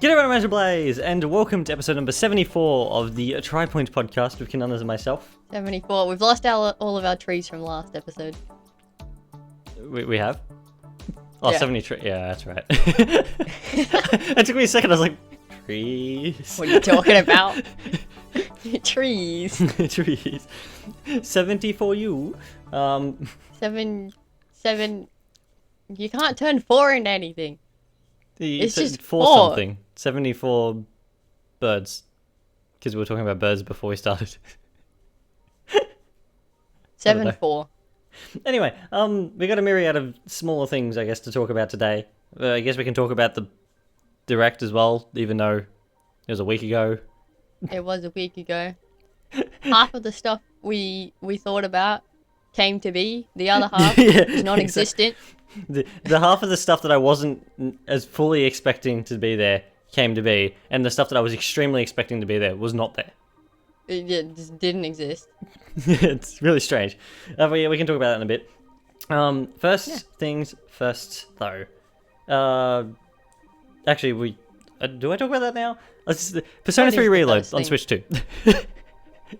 Kinunners and Blaze, and welcome to episode number 74 of the Tri-Point podcast with Kinunners and myself. 74. We've lost all of our trees from last episode. We have? Oh, Yeah. 73. Yeah, that's right. It took me a second. I was like, trees. What are you talking about? Trees. Trees. 70 for you. Seven. You can't turn 4 into anything. It's just for four. something. 74 birds. Because we were talking about birds before we started. 7-4. Anyway, we got a myriad of smaller things, I guess, to talk about today. I guess we can talk about the direct as well, even though it was a week ago. It was a week ago. Half of the stuff we thought about came to be. The other half is non-existent. The half of the stuff that I wasn't as fully expecting to be there came to be, and the stuff that I was extremely expecting to be there was not there. It just didn't exist. It's really strange. But yeah, we can talk about that in a bit. First things first, though. Actually, do I talk about that now? Persona 3 Reload on Switch 2.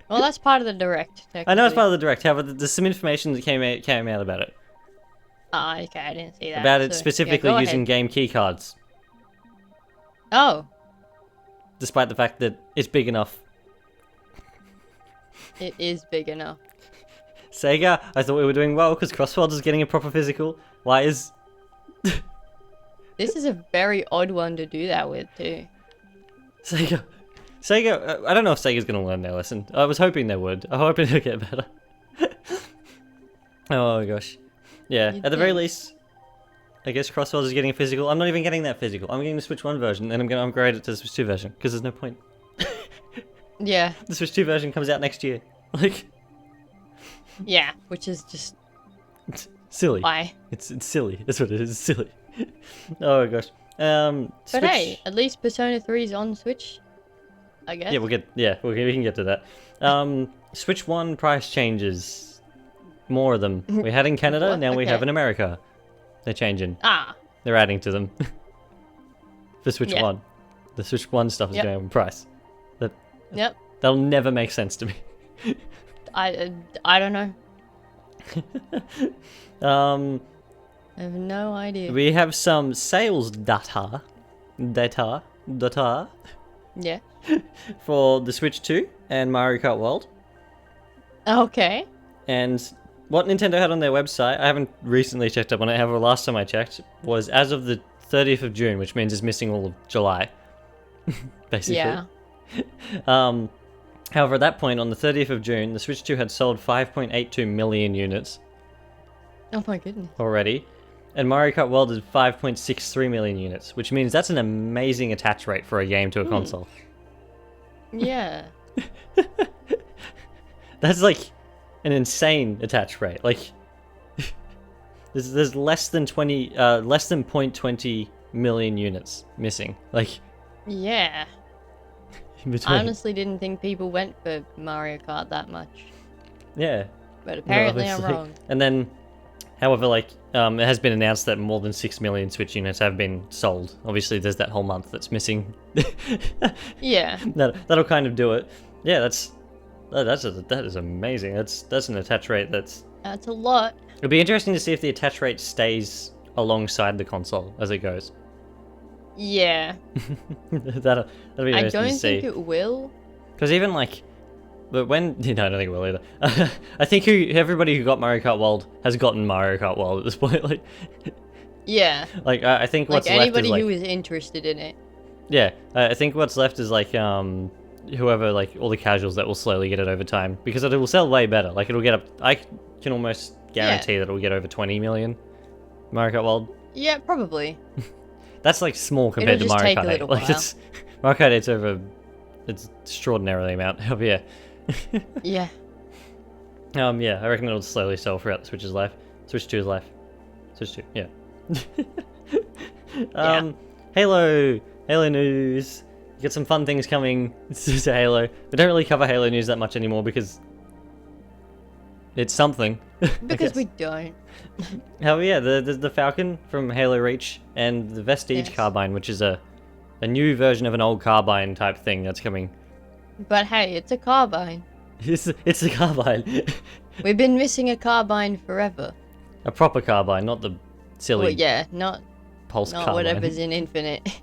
Well, that's part of the direct. I know it's part of the direct. However, there's some information that came out about it. Ah, okay, I didn't see that. About it So, specifically yeah, go using ahead. game key cards, Oh, despite the fact that it's big enough. it is big enough. Sega, I thought we were doing well because Crossworld is getting a proper physical. Why is... This is a very odd one to do that with, too. Sega, I don't know if Sega's going to learn their lesson. I was hoping they would. I'm hoping they'll get better. Oh gosh. Yeah, You'd at the very think. least, I guess Crossworld is getting a physical. I'm not even getting that physical. I'm getting the Switch 1 version, and I'm going to upgrade it to the Switch 2 version, because there's no point. Yeah, The Switch 2 version comes out next year. Like, yeah, which is just it's silly. why. It's silly. That's what it is. It's silly. Oh gosh. But Switch... hey, at least Persona 3 is on Switch, I guess. Yeah, we can get to that. Switch 1 price changes. More of them. We had in Canada, What? now we Okay. have in America. They're changing. Ah, They're adding to them. For Switch Yeah. 1. The Switch 1 stuff is Yep. going up in price. yep. That'll never make sense to me. I don't know. I have no idea. We have some sales data Yeah. for the Switch 2 and Mario Kart World. Okay. And what Nintendo had on their website, I haven't recently checked up on it, however, last time I checked, was as of the 30th of June, which means it's missing all of July, basically. Yeah. However, at that point, on the 30th of June, the Switch 2 had sold 5.82 million units Oh my goodness. already, and Mario Kart World is 5.63 million units, which means that's an amazing attach rate for a game to a console. Yeah. That's like an insane attach rate. Like, there's less than 0.20 million units missing. Like, Yeah. in between. I honestly didn't think people went for Mario Kart that much, Yeah. but apparently I'm obviously. wrong. And then, however, like, it has been announced that more than 6 million Switch units have been sold. Obviously, there's that whole month that's missing. Yeah. That'll kind of do it. Yeah, that is amazing. That's an attach rate that's... That's a lot. It'll be interesting to see if the attach rate stays alongside the console as it goes. Yeah. that'll be I interesting don't to see. think it will. Because even like, but when no, I don't think it will either. I think everybody who got Mario Kart World has gotten Mario Kart World at this point. Yeah. Like I think what's Like left anybody is like, who is interested in it. yeah, I think what's left is like whoever, like all the casuals that will slowly get it over time, because it will sell way better. Like it'll get up. I can almost guarantee that it'll get over 20 million Mario Kart World. Yeah, probably. That's like small compared to just Mario take a Kart 8. little Like while. it's Mario Kart 8's over. It's extraordinarily amount. Oh yeah. Yeah. Yeah, I reckon it'll slowly sell throughout the Switch's life. Switch 2's life. Switch 2, yeah. Halo news. You got some fun things coming to Halo. We don't really cover Halo news that much anymore because it's something. I Because guess. we don't. However, yeah, the Falcon from Halo Reach and the Vestige Yes. Carbine, which is a a new version of an old carbine type thing that's coming. But hey, it's a carbine. It's a carbine. We've been missing a carbine forever. A proper carbine, not the silly Well, yeah, not pulse not carbine. whatever's in Infinite.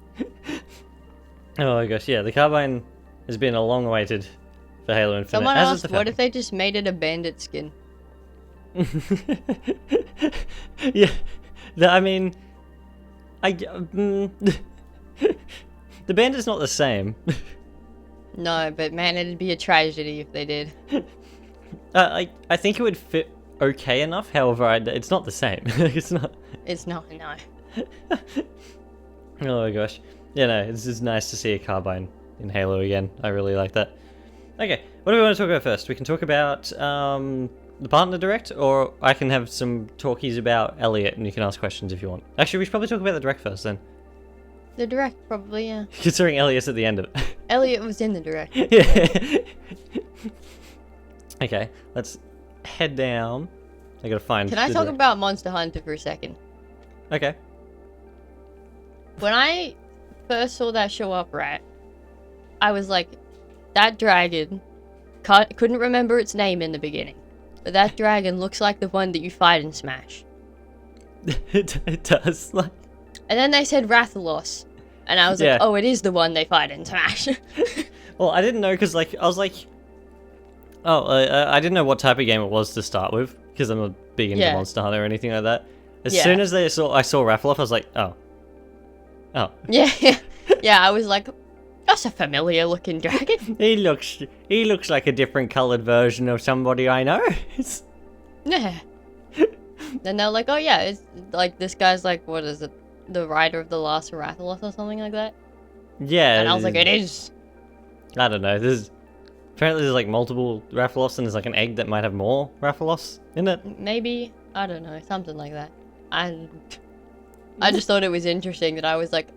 Oh my gosh, yeah, the carbine has been a long awaited for Halo Infinite. Someone as is asked, the what if they just made it a bandit skin? Yeah, I mean, the bandit's not the same. No, but man, it'd be a tragedy if they did. I think it would fit okay enough. However, it's not the same. It's not. It's not, no. Oh my gosh. Yeah, no, it's just nice to see a carbine in Halo again. I really like that. Okay, what do we want to talk about first? We can talk about the partner direct, or I can have some talkies about Elliot, and you can ask questions if you want. Actually, we should probably talk about the direct first then. The direct, probably, yeah. Considering Elliot's at the end of it. Elliot was in the direct. Yeah. Okay, let's head down. I gotta find. Can I talk about Monster Hunter for a second? Okay. When I first saw that show up, right, I was like, that dragon, couldn't remember its name in the beginning, but that dragon looks like the one that you fight in Smash. It does. Like. And then they said Rathalos, and I was Yeah. like, oh, it is the one they fight in Smash. Well, I didn't know because, like, I was like, oh, I didn't know what type of game it was to start with because I'm not big into Yeah. Monster Hunter or anything like that. As Yeah. soon as I saw Rathalos, I was like, oh, Yeah, yeah, I was like, that's a familiar looking dragon. he looks like a different coloured version of somebody I know. Yeah. Then they're like, oh yeah, it's like this guy's like, what is it, the rider of the last Rathalos or something like that? Yeah. And I was like, it is. I don't know. Apparently there's like multiple Rathalos and there's like an egg that might have more Rathalos in it. Maybe, I don't know, something like that. I just thought it was interesting that I was like,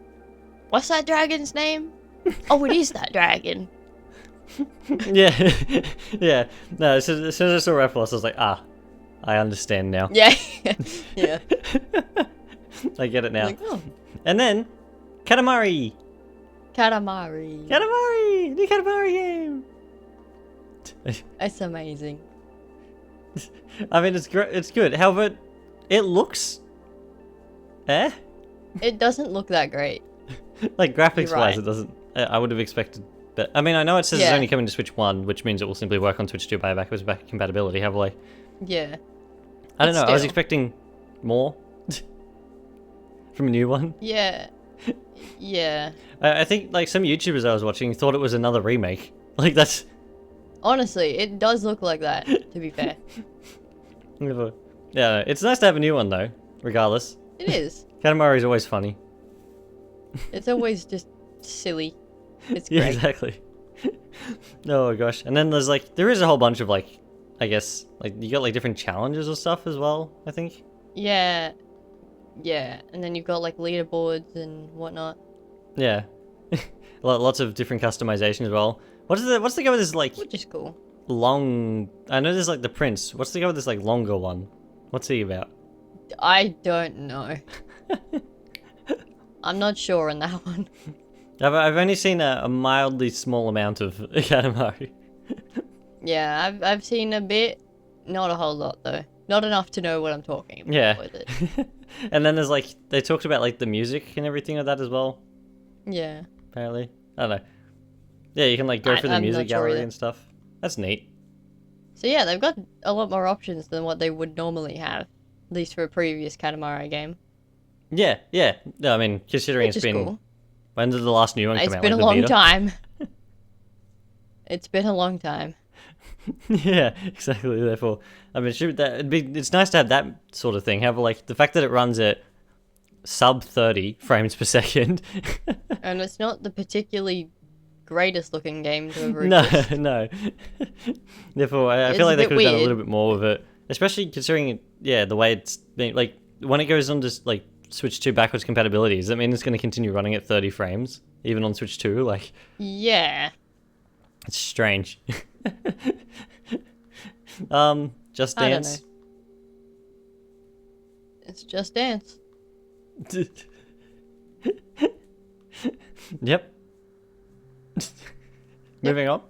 what's that dragon's name? Oh, it is that dragon. Yeah. Yeah. No, as soon as I saw Rathalos, I was like, I understand now. Yeah. Yeah. I get it now. Like, oh, And then, Katamari! Katamari. Katamari! The Katamari game! It's amazing. I mean, it's good. However, it looks... It doesn't look that great. Like, graphics-wise, right. it doesn't... I would have expected... But, I mean, I know it says it's Yeah. only coming to Switch 1, which means it will simply work on Switch 2 by backwards compatibility, however, like... Yeah. I don't know, I was still. expecting more from a new one. Yeah. Yeah. I think, like, some YouTubers I was watching thought it was another remake. Like, that's... Honestly, it does look like that, to be fair. Yeah, it's nice to have a new one, though, regardless. It is. Katamari's always funny. It's always just silly. It's Yeah, great. exactly. Oh my gosh. And then there is a whole bunch of, like, I guess, like, you got, like, different challenges or stuff as well, I think. Yeah. Yeah. And then you've got like leaderboards and whatnot. Yeah. Lots of different customization as well. What's the guy with this, like, Which is cool. long... I know there's, like, the prince. What's the guy with this, like, longer one? What's he about? I don't know. I'm not sure on that one. I've only seen a mildly small amount of Katamari. Yeah, I've seen a bit. Not a whole lot though. Not enough to know what I'm talking about Yeah. with it. And then there's, like, they talked about, like, the music and everything like that as well, Yeah. apparently. I don't know. Yeah, you can, like, go through the I'm music not sure gallery either. and stuff. That's neat. So yeah, they've got a lot more options than what they would normally have. At least for a previous Katamari game. Yeah, yeah. No, I mean, considering Which it's is been... cool. When did the last new one come It's out? been a Like, the long Vita? time. It's been a long time. Yeah, exactly. Therefore, I mean, it's nice to have that sort of thing. However, like, the fact that it runs at sub 30 frames per second. And it's not the particularly greatest looking game to ever No, exist. no. Therefore, I It's feel a like they bit could have done a weird. little bit more with it. Especially considering, yeah, the way it's been, like, when it goes on to, like, Switch 2 backwards compatibility, does that mean it's going to continue running at 30 frames? Even on Switch 2? Like, Yeah. it's strange. Just I don't Dance. It's Just Dance. Yep. Moving on.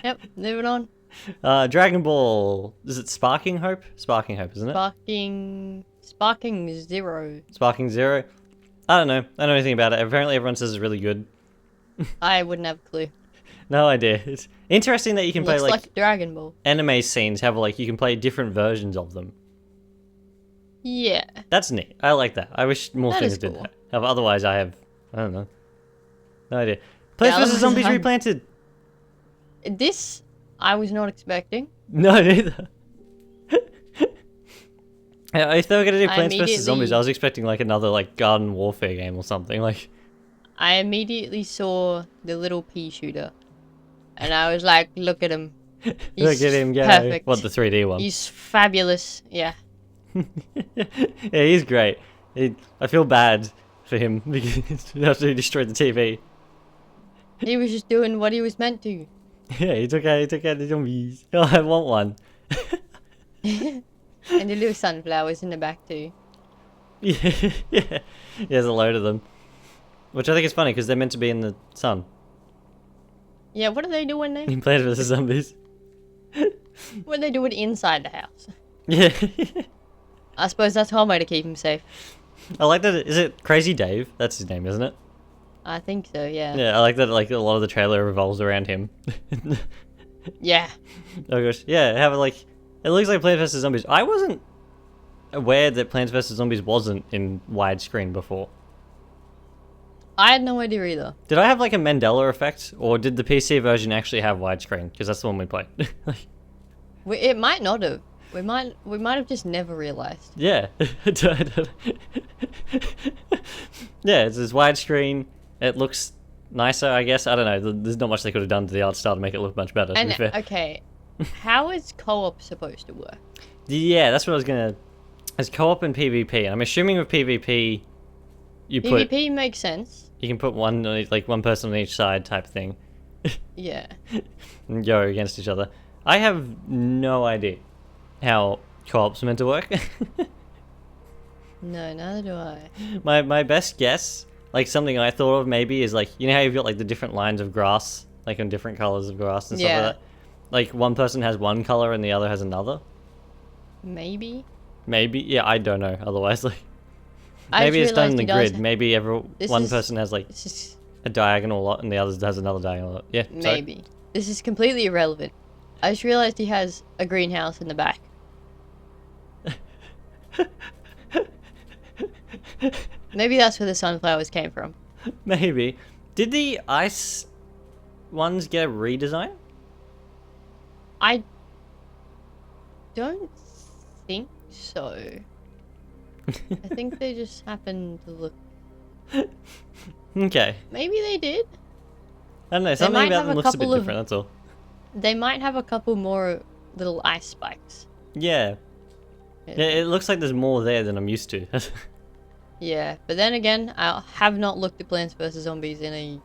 Yep, moving on. Dragon Ball. Is it Sparking Hope? Sparking Hope, isn't it? Sparking Zero. Sparking Zero. I don't know. I don't know anything about it. Apparently everyone says it's really good. I wouldn't have a clue. No idea. It's interesting that you can play Looks like Dragon Ball. anime scenes have like you can play different versions of them. Yeah. That's neat. I like that. I wish more That things is did cool. that. Otherwise I don't know. No idea. Plants vs otherwise Zombies I'm- replanted. This I was not expecting. No, neither. Yeah, if they were gonna do Plants vs immediately- Zombies, I was expecting like another like Garden Warfare game or something. Like, I immediately saw the little pea shooter. And I was like, look at him. look at him go. Perfect. What, the 3D one? He's fabulous. Yeah. Yeah, he's great. I feel bad for him because after he destroyed the TV. He was just doing what he was meant to. Yeah, he took out the zombies. Oh, I want one. And the little sunflowers in the back too. Yeah, yeah. He has a load of them. Which I think is funny because they're meant to be in the sun. Yeah, what are they doing there? In Plants vs Zombies. What are they doing inside the house? Yeah. I suppose that's one way to keep him safe. I like that. Is it Crazy Dave? That's his name, isn't it? I think so, yeah. Yeah, I like that. Like a lot of the trailer revolves around him. Yeah. Oh gosh, yeah. Have like it looks like Plants vs Zombies. I wasn't aware that Plants vs Zombies wasn't in widescreen before. I had no idea either. Did I have like a Mandela effect, or did the PC version actually have widescreen? Because that's the one we played. Like, It might not have. We might have just never realized. yeah. Yeah, it's widescreen. It looks nicer, I guess. I don't know. There's not much they could have done to the art style to make it look much better. To And be fair. okay, how is co-op supposed to work? Yeah, that's what I was gonna. It's co-op and PvP, and I'm assuming with PvP, you put PvP makes sense. you can put one on like one person on each side type thing, Yeah. and go against each other. I have no idea how co-op's meant to work. No, neither do I. My best guess, like something I thought of maybe, is like you know how you've got like the different lines of grass, like on different colors of grass and stuff Yeah. like that. Like one person has one color and the other has another. Maybe. Maybe, yeah, I don't know. Otherwise, like I maybe just it's done in realised the he does- grid. Maybe This one is- person has like This is a diagonal lot and the other has another diagonal lot. Yeah, sorry. maybe. This is completely irrelevant. I just realized he has a greenhouse in the back. Maybe that's where the sunflowers came from. Maybe. Did the ice ones get a redesign? I don't think so. I think they just happened to look. Okay. Maybe they did. I don't know. Something might about have them a looks a bit couple of- different. That's all. They might have a couple more little ice spikes. Yeah. Yeah, it looks like there's more there than I'm used to. Yeah, but then again, I have not looked at Plants vs Zombies in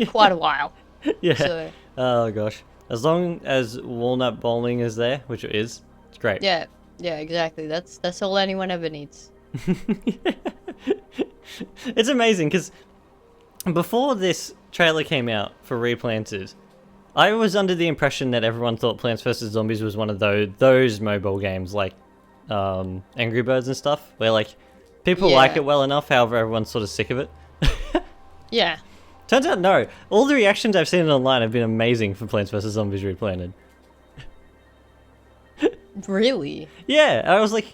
quite a while. Yeah. So Oh gosh. As long as walnut bowling is there, which it is, it's great. yeah, exactly. That's all anyone ever needs. It's amazing because before this trailer came out for Replanted, I was under the impression that everyone thought Plants vs Zombies was one of those mobile games like Angry Birds and stuff, where like people Yeah. like it well enough, however everyone's sort of sick of it. Yeah. Turns out no. All the reactions I've seen online have been amazing for Plants vs Zombies Replanted. Really? Yeah, I was like,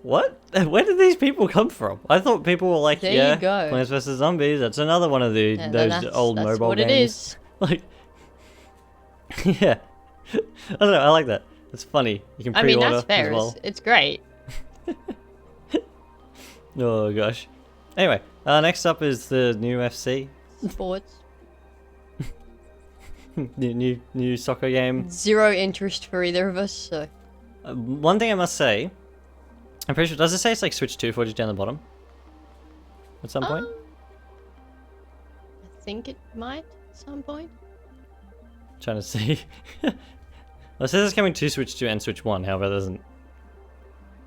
what? Where did these people come from? I thought people were like, There you yeah, go. Plants vs Zombies. That's another one of the And those that's old mobile what games. it is. Like, yeah, I don't know. I like that. It's funny. You can I pre-order mean, that's fair. as well. It's great. Oh gosh. Anyway, next up is the new FC, Sports. new soccer game. Zero interest for either of us. So One thing I must say, I'm pretty sure. Does it say it's like Switch 2 footage down the bottom? At some point. I think it might at some point. Trying to see. Well, it says it's coming to Switch 2 and Switch 1, however, it doesn't.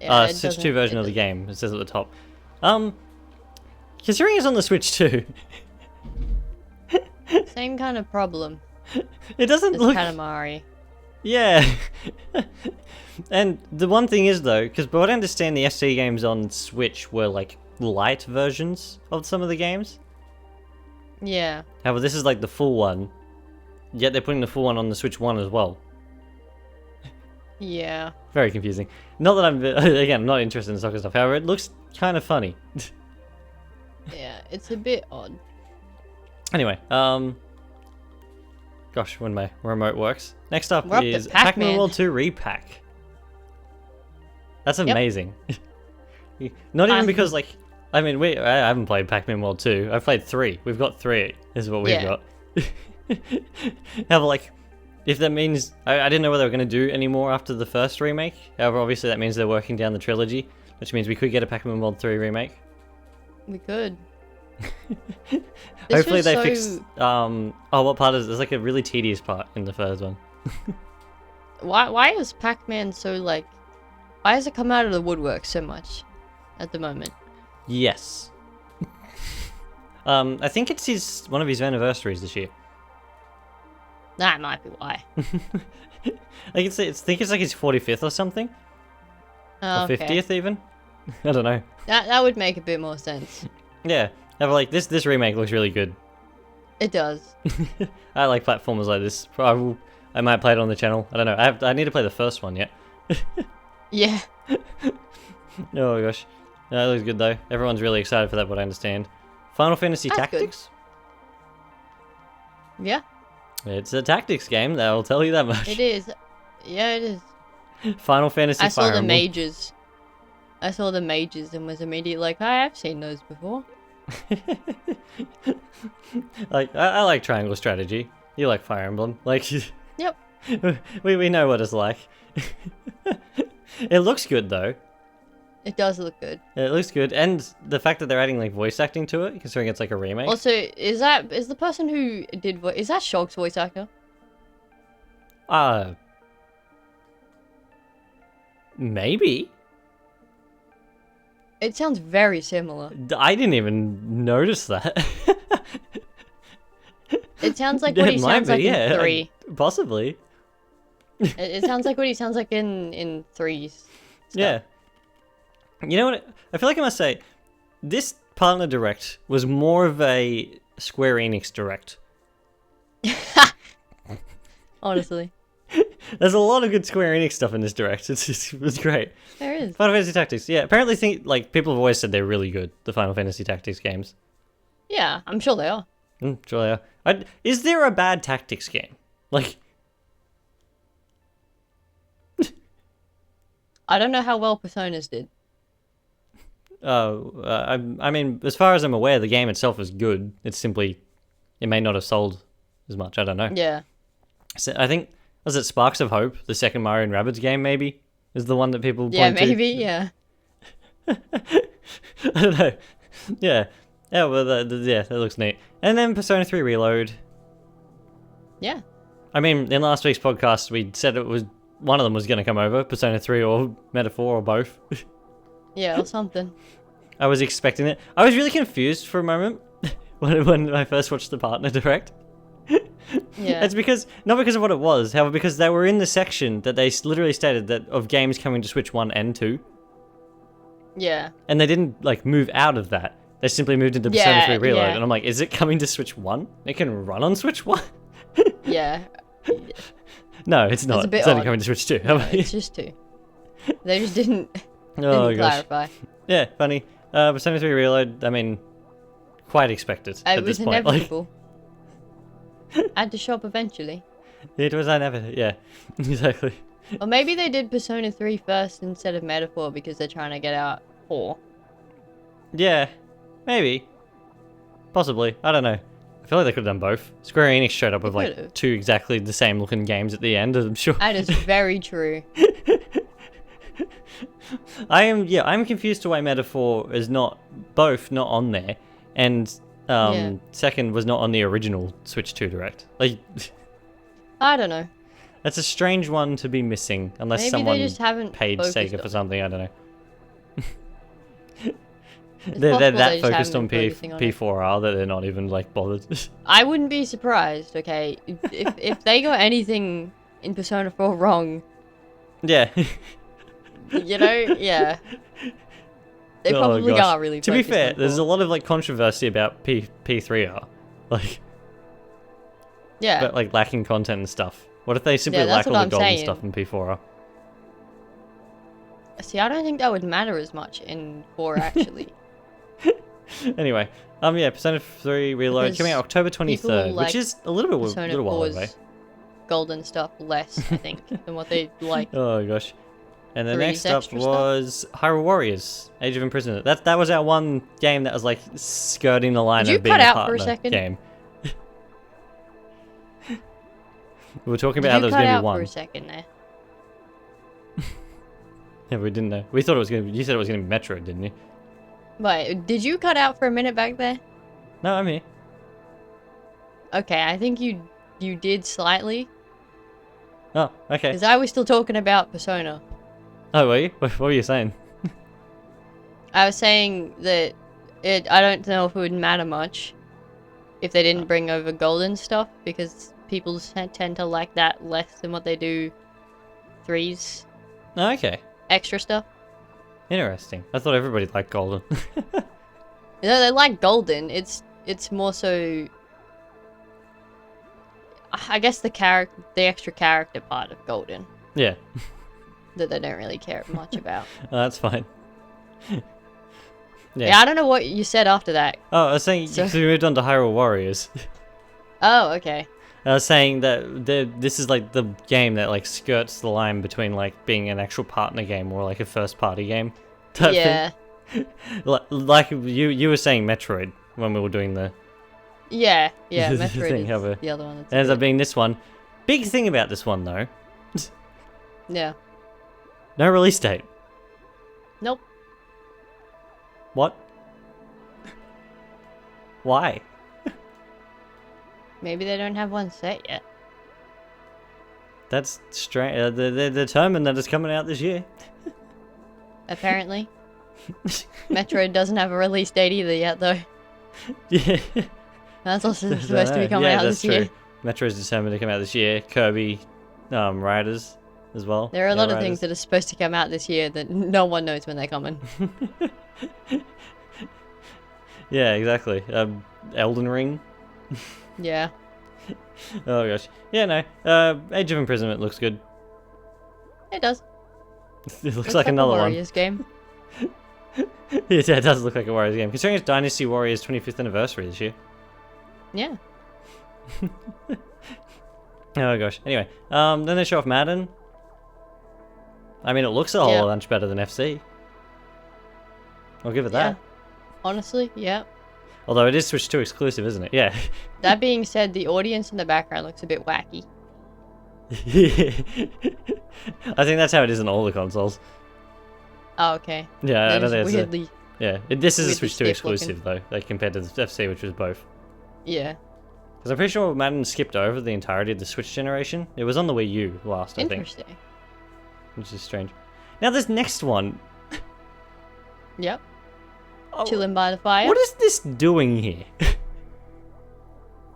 Yeah, it Switch doesn't- 2 version it of the doesn't- game. It says at the top. Considering it's on the Switch too. Same kind of problem It doesn't as look... Katamari. Yeah. And the one thing is though, because what I understand the SC games on Switch were like light versions of some of the games. Yeah. However, this is like the full one. Yet they're putting the full one on the Switch 1 as well. Yeah. Very confusing. Not that I'm, again, I'm not interested in soccer stuff. However, it looks kind of funny. Yeah, it's a bit odd. Anyway, gosh, when my remote works. Next up We're up to is Pac-Man. Pac-Man World 2 Repack. That's amazing. Not even because, like, I mean, I haven't played Pac-Man World 2. I've played 3. We've got 3, is what we've got. However, like, if that means... I didn't know what they were going to do anymore after the first remake. However, obviously that means they're working down the trilogy, which means we could get a Pac-Man World 3 remake. We could. Hopefully they fixed... oh, what part is... There's like a really tedious part in the first one. Why is Pac-Man so, like... Why has it come out of the woodwork so much at the moment? Yes. I think it's one of his anniversaries this year. That might be why. I think it's like his 45th or something. Oh, Or 50th even. I don't know. That would make a bit more sense. Yeah. However, like this remake looks really good. It does. I like platformers like this. I might play it on the channel. I don't know. I need to play the first one yet. Yeah. Oh gosh. No, it looks good though. Everyone's really excited for that, what I understand. Final Fantasy That's Tactics? Good. Yeah. It's a tactics game, I'll tell you that much. It is. Yeah, it is. Final Fantasy I saw Fire the Emblem. mages. I saw the mages and was immediately like, I've seen those before. Like, I like triangle strategy. You like Fire Emblem. Like, Yep. we know what it's like. It looks good though. It does look good. It looks good, and the fact that they're adding like voice acting to it, considering it's like a remake. Also, is the person who did is that Shulk's voice actor? Maybe. It sounds very similar. I didn't even notice that. It sounds like what he sounds like in 3. Possibly. It sounds like what he sounds like in 3's. Yeah. You know what? I feel like I must say, this partner direct was more of a Square Enix direct. Honestly. There's a lot of good Square Enix stuff in this direct. It was great. There is. Final Fantasy Tactics. Yeah, apparently people have always said they're really good, the Final Fantasy Tactics games. Yeah, I'm sure they are. Sure they are. Is there a bad tactics game? Like... I don't know how well Personas did. I mean, as far as I'm aware, the game itself is good. It's simply, it may not have sold as much. I don't know. Yeah. So I think, was it Sparks of Hope, the second Mario and Rabbids game, maybe? Is the one that people point Yeah, to? maybe, yeah. I don't know. Yeah. Yeah, well, yeah, that looks neat. And then Persona 3 Reload. Yeah. I mean, in last week's podcast, we said it was one of them was going to come over, Persona 3 or Metaphor or both. Yeah, or something. I was expecting it. I was really confused for a moment when I first watched the partner direct. Yeah. It's because, not because of what it was, however, because they were in the section that they literally stated that of games coming to Switch 1 and 2. Yeah. And they didn't, like, move out of that. They simply moved into Persona 3 Reload. Yeah. And I'm like, is it coming to Switch 1? It can run on Switch 1? Yeah. No, it's not. a bit It's only odd. coming to Switch 2. No, it's just 2. They just didn't Oh, gosh. clarify. Yeah, funny. Persona 3 Reload, I mean, quite expected at It this was point. Like, inevitable. I had to show up eventually. it was inevitable, yeah. Exactly. Or maybe they did Persona 3 first instead of Metaphor because they're trying to get out 4. Yeah, maybe. Possibly. I don't know. I feel like they could have done both. Square Enix showed up with like could've. 2 exactly the same looking games at the end, I'm sure. That is very true. I'm confused to why Metaphor is not on there, and Yeah. second was not on the original Switch 2 Direct. Like, I don't know. that's a strange one to be missing, unless Maybe someone they just haven't paid focused Sega on for it. something, I don't know. They're possible that they just focused on haven't been focusing on it. P4R that they're not even like bothered. I wouldn't be surprised, okay? If they got anything in Persona 4 wrong, Yeah. you know, yeah. They Oh, probably gosh. are really To be focused fair, on there's a 4. lot of like controversy about P3R. Like, Yeah. but like lacking content and stuff. What if they simply Yeah, lack that's all what the I'm golden saying. stuff in P4R? See, I don't think that would matter as much in 4, actually. Anyway, yeah, Persona 3 Reload Because coming out October people 23rd, like which is a little bit Persona little while 4's away. golden stuff less, I think, than what they like. Oh gosh. And the 3's next up extra stuff. was Hyrule Warriors: Age of Imprisonment. That was our one game that was like skirting the line Did you of being cut a out for a partner second? game. We were talking Did about how you there was cut going to out be one. for a second there? Yeah, we didn't know. We thought it was going to be. You said it was going to be Metroid, didn't you? Wait, did you cut out for a minute back there? No, I'm here. Okay, I think you did slightly, Oh, okay. because I was still talking about Persona. Oh, were you? What were you saying? I was saying that I don't know if it would matter much if they didn't bring over golden stuff, because people tend to like that less than what they do 3's Oh, okay. extra stuff. Interesting. I thought everybody liked Golden. No, they like golden. It's more so, I guess, the extra character part of golden Yeah. that they don't really care much about. That's fine. Yeah, I don't know what you said after that. Oh, I was saying, So- because we moved on to Hyrule Warriors. Oh, okay. I was saying that this is like the game that like skirts the line between like being an actual partner game or like a first party game. type Yeah. thing. Like you were saying Metroid when we were doing the Yeah, the Metroid thing, is however. the other one that's It ends up good. being this one. Big thing about this one though, Yeah. no release date. Nope. What? Why? Maybe they don't have one set yet. That's strange. They're determined that it's coming out this year. Apparently. Metroid doesn't have a release date either yet, though. Yeah. That's also I supposed to don't be know. coming Yeah, out that's this year. true. Metroid's determined to come out this year. Kirby, Riders as well. There are a Yeah, lot of Riders. things that are supposed to come out this year that no one knows when they're coming. Yeah, exactly. Elden Ring. Yeah. Oh gosh. Yeah, no. Age of Imprisonment looks good. It does. It looks like another a one. Warriors game. Yeah, it does look like a Warriors game. Considering it's Dynasty Warriors 25th anniversary this year. Yeah. Oh gosh. Anyway, then they show off Madden. I mean, it looks a whole Yeah. bunch better than FC. I'll give it Yeah. that. Honestly, yeah. Although it is Switch 2 exclusive, isn't it? Yeah. That being said, the audience in the background looks a bit wacky. I think that's how it is in all the consoles. Oh, okay. Yeah, I They're don't just think it's weirdly... this is a weirdly Switch 2 stiff looking. exclusive though, like compared to the FC, which was both. Yeah. Because I'm pretty sure Madden skipped over the entirety of the Switch generation. It was on the Wii U last, I think, Interesting. which is strange. Now this next one. Yep. Oh, Chilling by the fire. what is this doing here?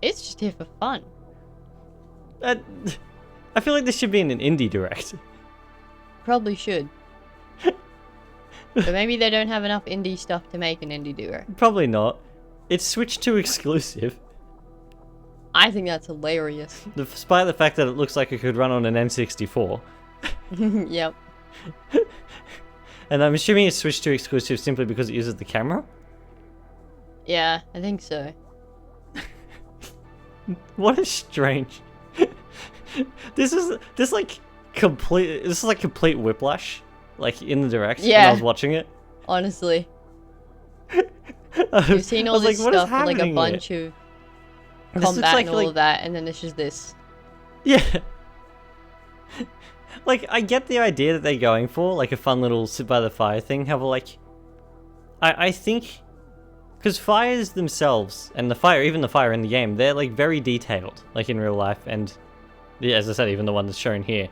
It's just here for fun. I feel like this should be in an indie direct. Probably should. But maybe they don't have enough indie stuff to make an indie duo. Probably not. It's Switch 2 exclusive, I think that's hilarious. despite the fact that it looks like it could run on an N64. Yep. And I'm assuming it's Switch 2 exclusive simply because it uses the camera. Yeah, I think so. What a strange. This is like complete whiplash, like in the direct when I Yeah. was watching it. Honestly. I You've seen all was this like, what is stuff with like a happening bunch here? of This looks combat like- and all of that, and then there's just this. Yeah. Like, I get the idea that they're going for, like a fun little sit by the fire thing. However, like, I think, because fires themselves, and even the fire in the game, they're like very detailed, like in real life, and yeah, as I said, even the one that's shown here.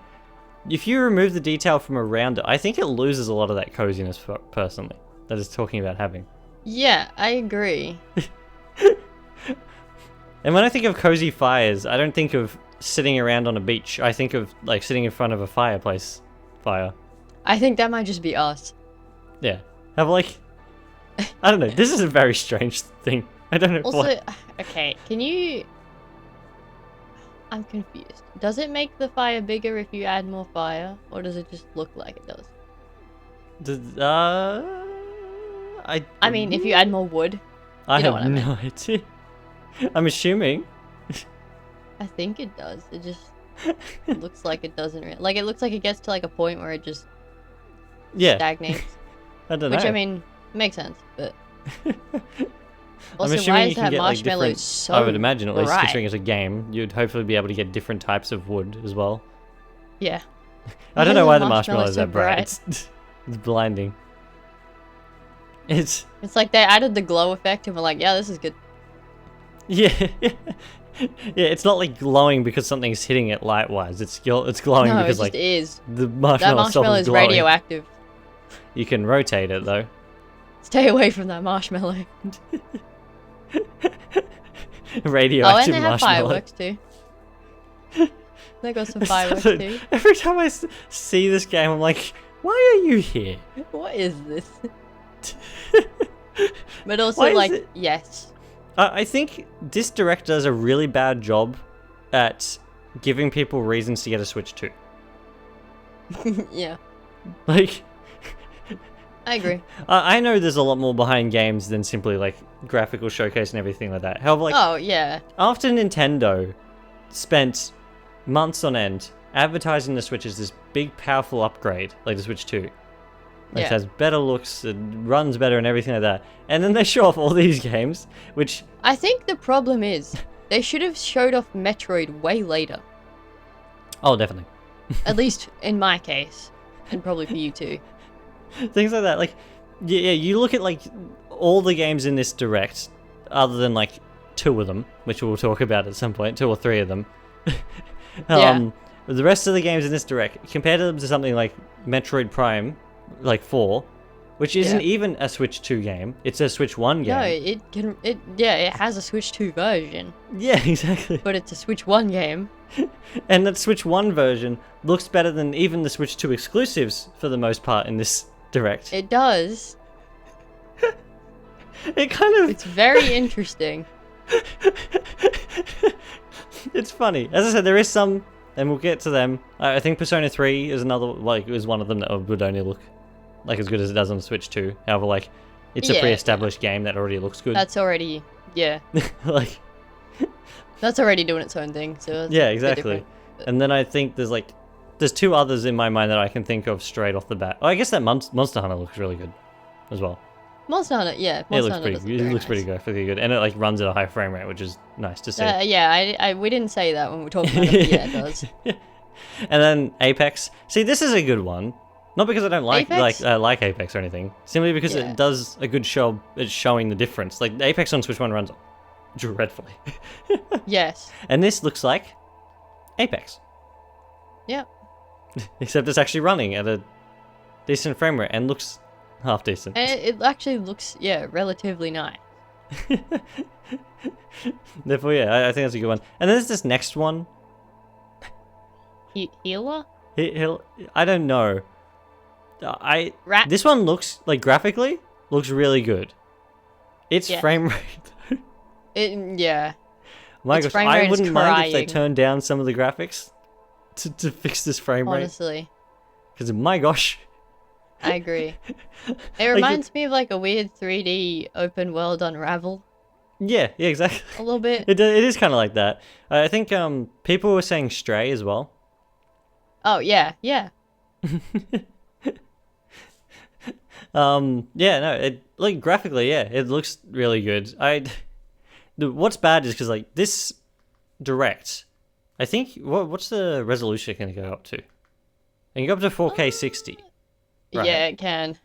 If you remove the detail from around it, I think it loses a lot of that coziness, personally, that it's talking about having. Yeah, I agree. And when I think of cozy fires, I don't think of sitting around on a beach. I think of like sitting in front of a fireplace fire. I think that might just be us. Yeah. Have like, I don't know. This is a very strange thing. I don't know Also, why. okay, can you... I'm confused. Does it make the fire bigger if you add more fire? Or does it just look like it does? I mean, if you add more wood. I know have what I meant. no idea. I'm assuming. I think it does. It just looks like it doesn't really... Like, it looks like it gets to, like, a point where it just Yeah. stagnates. I don't know. Which, I mean, makes sense, but... I'm Also, assuming why you is can that get like marshmallow different. so I would imagine, at least bright? considering it's a game, you'd hopefully be able to get different types of wood as well. Yeah. I don't Why know is why the the marshmallow marshmallow is so that bright. bright? It's blinding. It's It's like they added the glow effect and we're like, yeah, this is good. yeah, yeah. It's not like glowing because something's hitting it light-wise. It's glowing No, it because just like is. the That marshmallow itself marshmallow is is glowing. radioactive. You can rotate it though. Stay away from that marshmallow. Radioactive oh, and they have marshmallow. fireworks too. They got some fireworks too. Every time I see this game, I'm like, why are you here? What is this? But also, Why is like, it- yes. I think this director does a really bad job at giving people reasons to get a Switch 2. Yeah, Like, I agree. I know there's a lot more behind games than simply like graphical showcase and everything like that. However, like Oh, yeah. after Nintendo spent months on end advertising the Switch as this big, powerful upgrade, like the Switch 2. Like, Yeah. it has better looks, it runs better and everything like that. And then they show off all these games, which... I think the problem is, they should have showed off Metroid way later. Oh, definitely. At least in my case. And probably for you too. Things like that. Like, yeah, you look at, like, all the games in this Direct, other than, like, 2 of them, which we'll talk about at some point, 2 or 3 of them. Yeah. The rest of the games in this Direct, compared to them to something like Metroid Prime, like 4, which isn't Yeah. even a Switch 2 game, it's a Switch 1 game. No, it has a Switch 2 version, Yeah, exactly. but it's a Switch 1 game. And that Switch 1 version looks better than even the Switch 2 exclusives for the most part in this Direct. It does. It kind of... It's very interesting. It's funny. As I said, there is some, and we'll get to them. I think Persona 3 is another, like, is one of them that would only look like as good as it does on Switch 2. However, like, it's a Yeah. pre-established game that already looks good. That's already, yeah. Like, That's already doing its own thing, so that's yeah, a bit exactly. different. And then I think there's 2 others in my mind that I can think of straight off the bat. Oh, I guess that Monster Hunter looks really good as well. Monster Hunter, yeah. It Monster looks Hunter pretty. does look It very looks pretty nice. graphically good, and it like runs at a high frame rate, which is nice to see. Yeah, we didn't say that when we were talking about it, but yeah, it does. And then Apex. See, this is a good one. Not because I don't like Apex? like Apex or anything. Simply because Yeah. it does a good job at showing the difference. Like Apex on Switch 1 runs dreadfully, Yes. and this looks like Apex, Yep. except it's actually running at a decent frame rate and looks half decent. And it actually looks, yeah, relatively nice. Therefore, yeah, I think that's a good one. And then there's this next one. Healer? I don't know. Rat? This one looks like graphically looks really good. Its Yeah. frame rate. Yeah. My Its gosh, frame I rate is wouldn't mind if they crying. turned down some of the graphics to fix this frame rate. Honestly. Because my gosh. I agree. It reminds me of like a weird 3D open world Unravel Yeah, exactly. a little bit. It is kind of like that. I think people were saying Stray as well. Oh yeah, yeah. Yeah, no, it like graphically, yeah, it looks really good. What's bad is because like this Direct, I think what's the resolution can it go up to? It can go up to 4K 60. Right. Yeah, it can.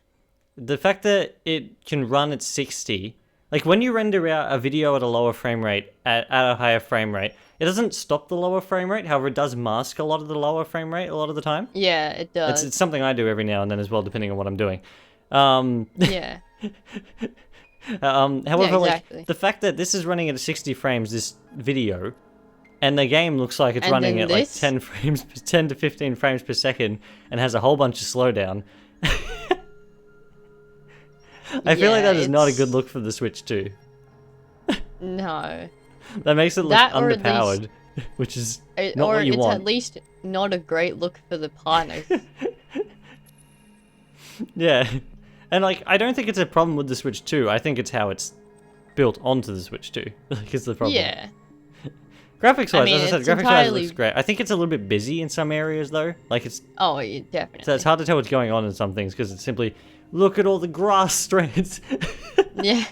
The fact that it can run at 60, like when you render out a video at a lower frame rate at a higher frame rate, it doesn't stop the lower frame rate. However, it does mask a lot of the lower frame rate a lot of the time. Yeah, it does. It's something I do every now and then as well, depending on what I'm doing. Yeah. However, exactly. like the fact that this is running at 60 frames, this video, and the game looks like it's And running then at like this? 10 to 15 frames per second, and has a whole bunch of slowdown. I feel like that is not a good look for the Switch 2. No. That makes it look That, or at underpowered, which is not or what you it's want. at least not a great look for the partners. Yeah, and like I don't think it's a problem with the Switch 2. I think it's how it's built onto the Switch 2. Like, is the problem. Yeah. Graphics-wise, I mean, as I said, it's graphics-wise entirely- looks great. I think it's a little bit busy in some areas though. Like it's Oh, yeah, definitely. so it's hard to tell what's going on in some things because it's simply look at all the grass strands. Yeah.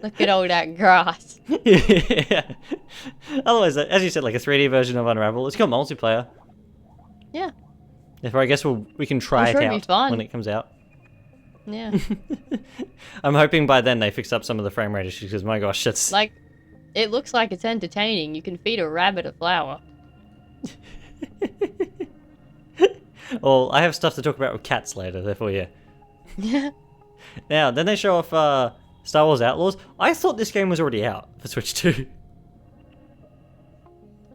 Look at all that grass. Yeah. Otherwise, as you said, like a 3D version of Unravel. It's got multiplayer. Yeah. Therefore, I guess we can try sure it it'd be out fun. when it comes out. Yeah. I'm hoping by then they fix up some of the frame rate issues because my gosh, it's Like, it looks like it's entertaining. You can feed a rabbit a flower. Well, I have stuff to talk about with cats later. Therefore, yeah. Yeah. Now, then they show off Star Wars Outlaws. I thought this game was already out for Switch 2.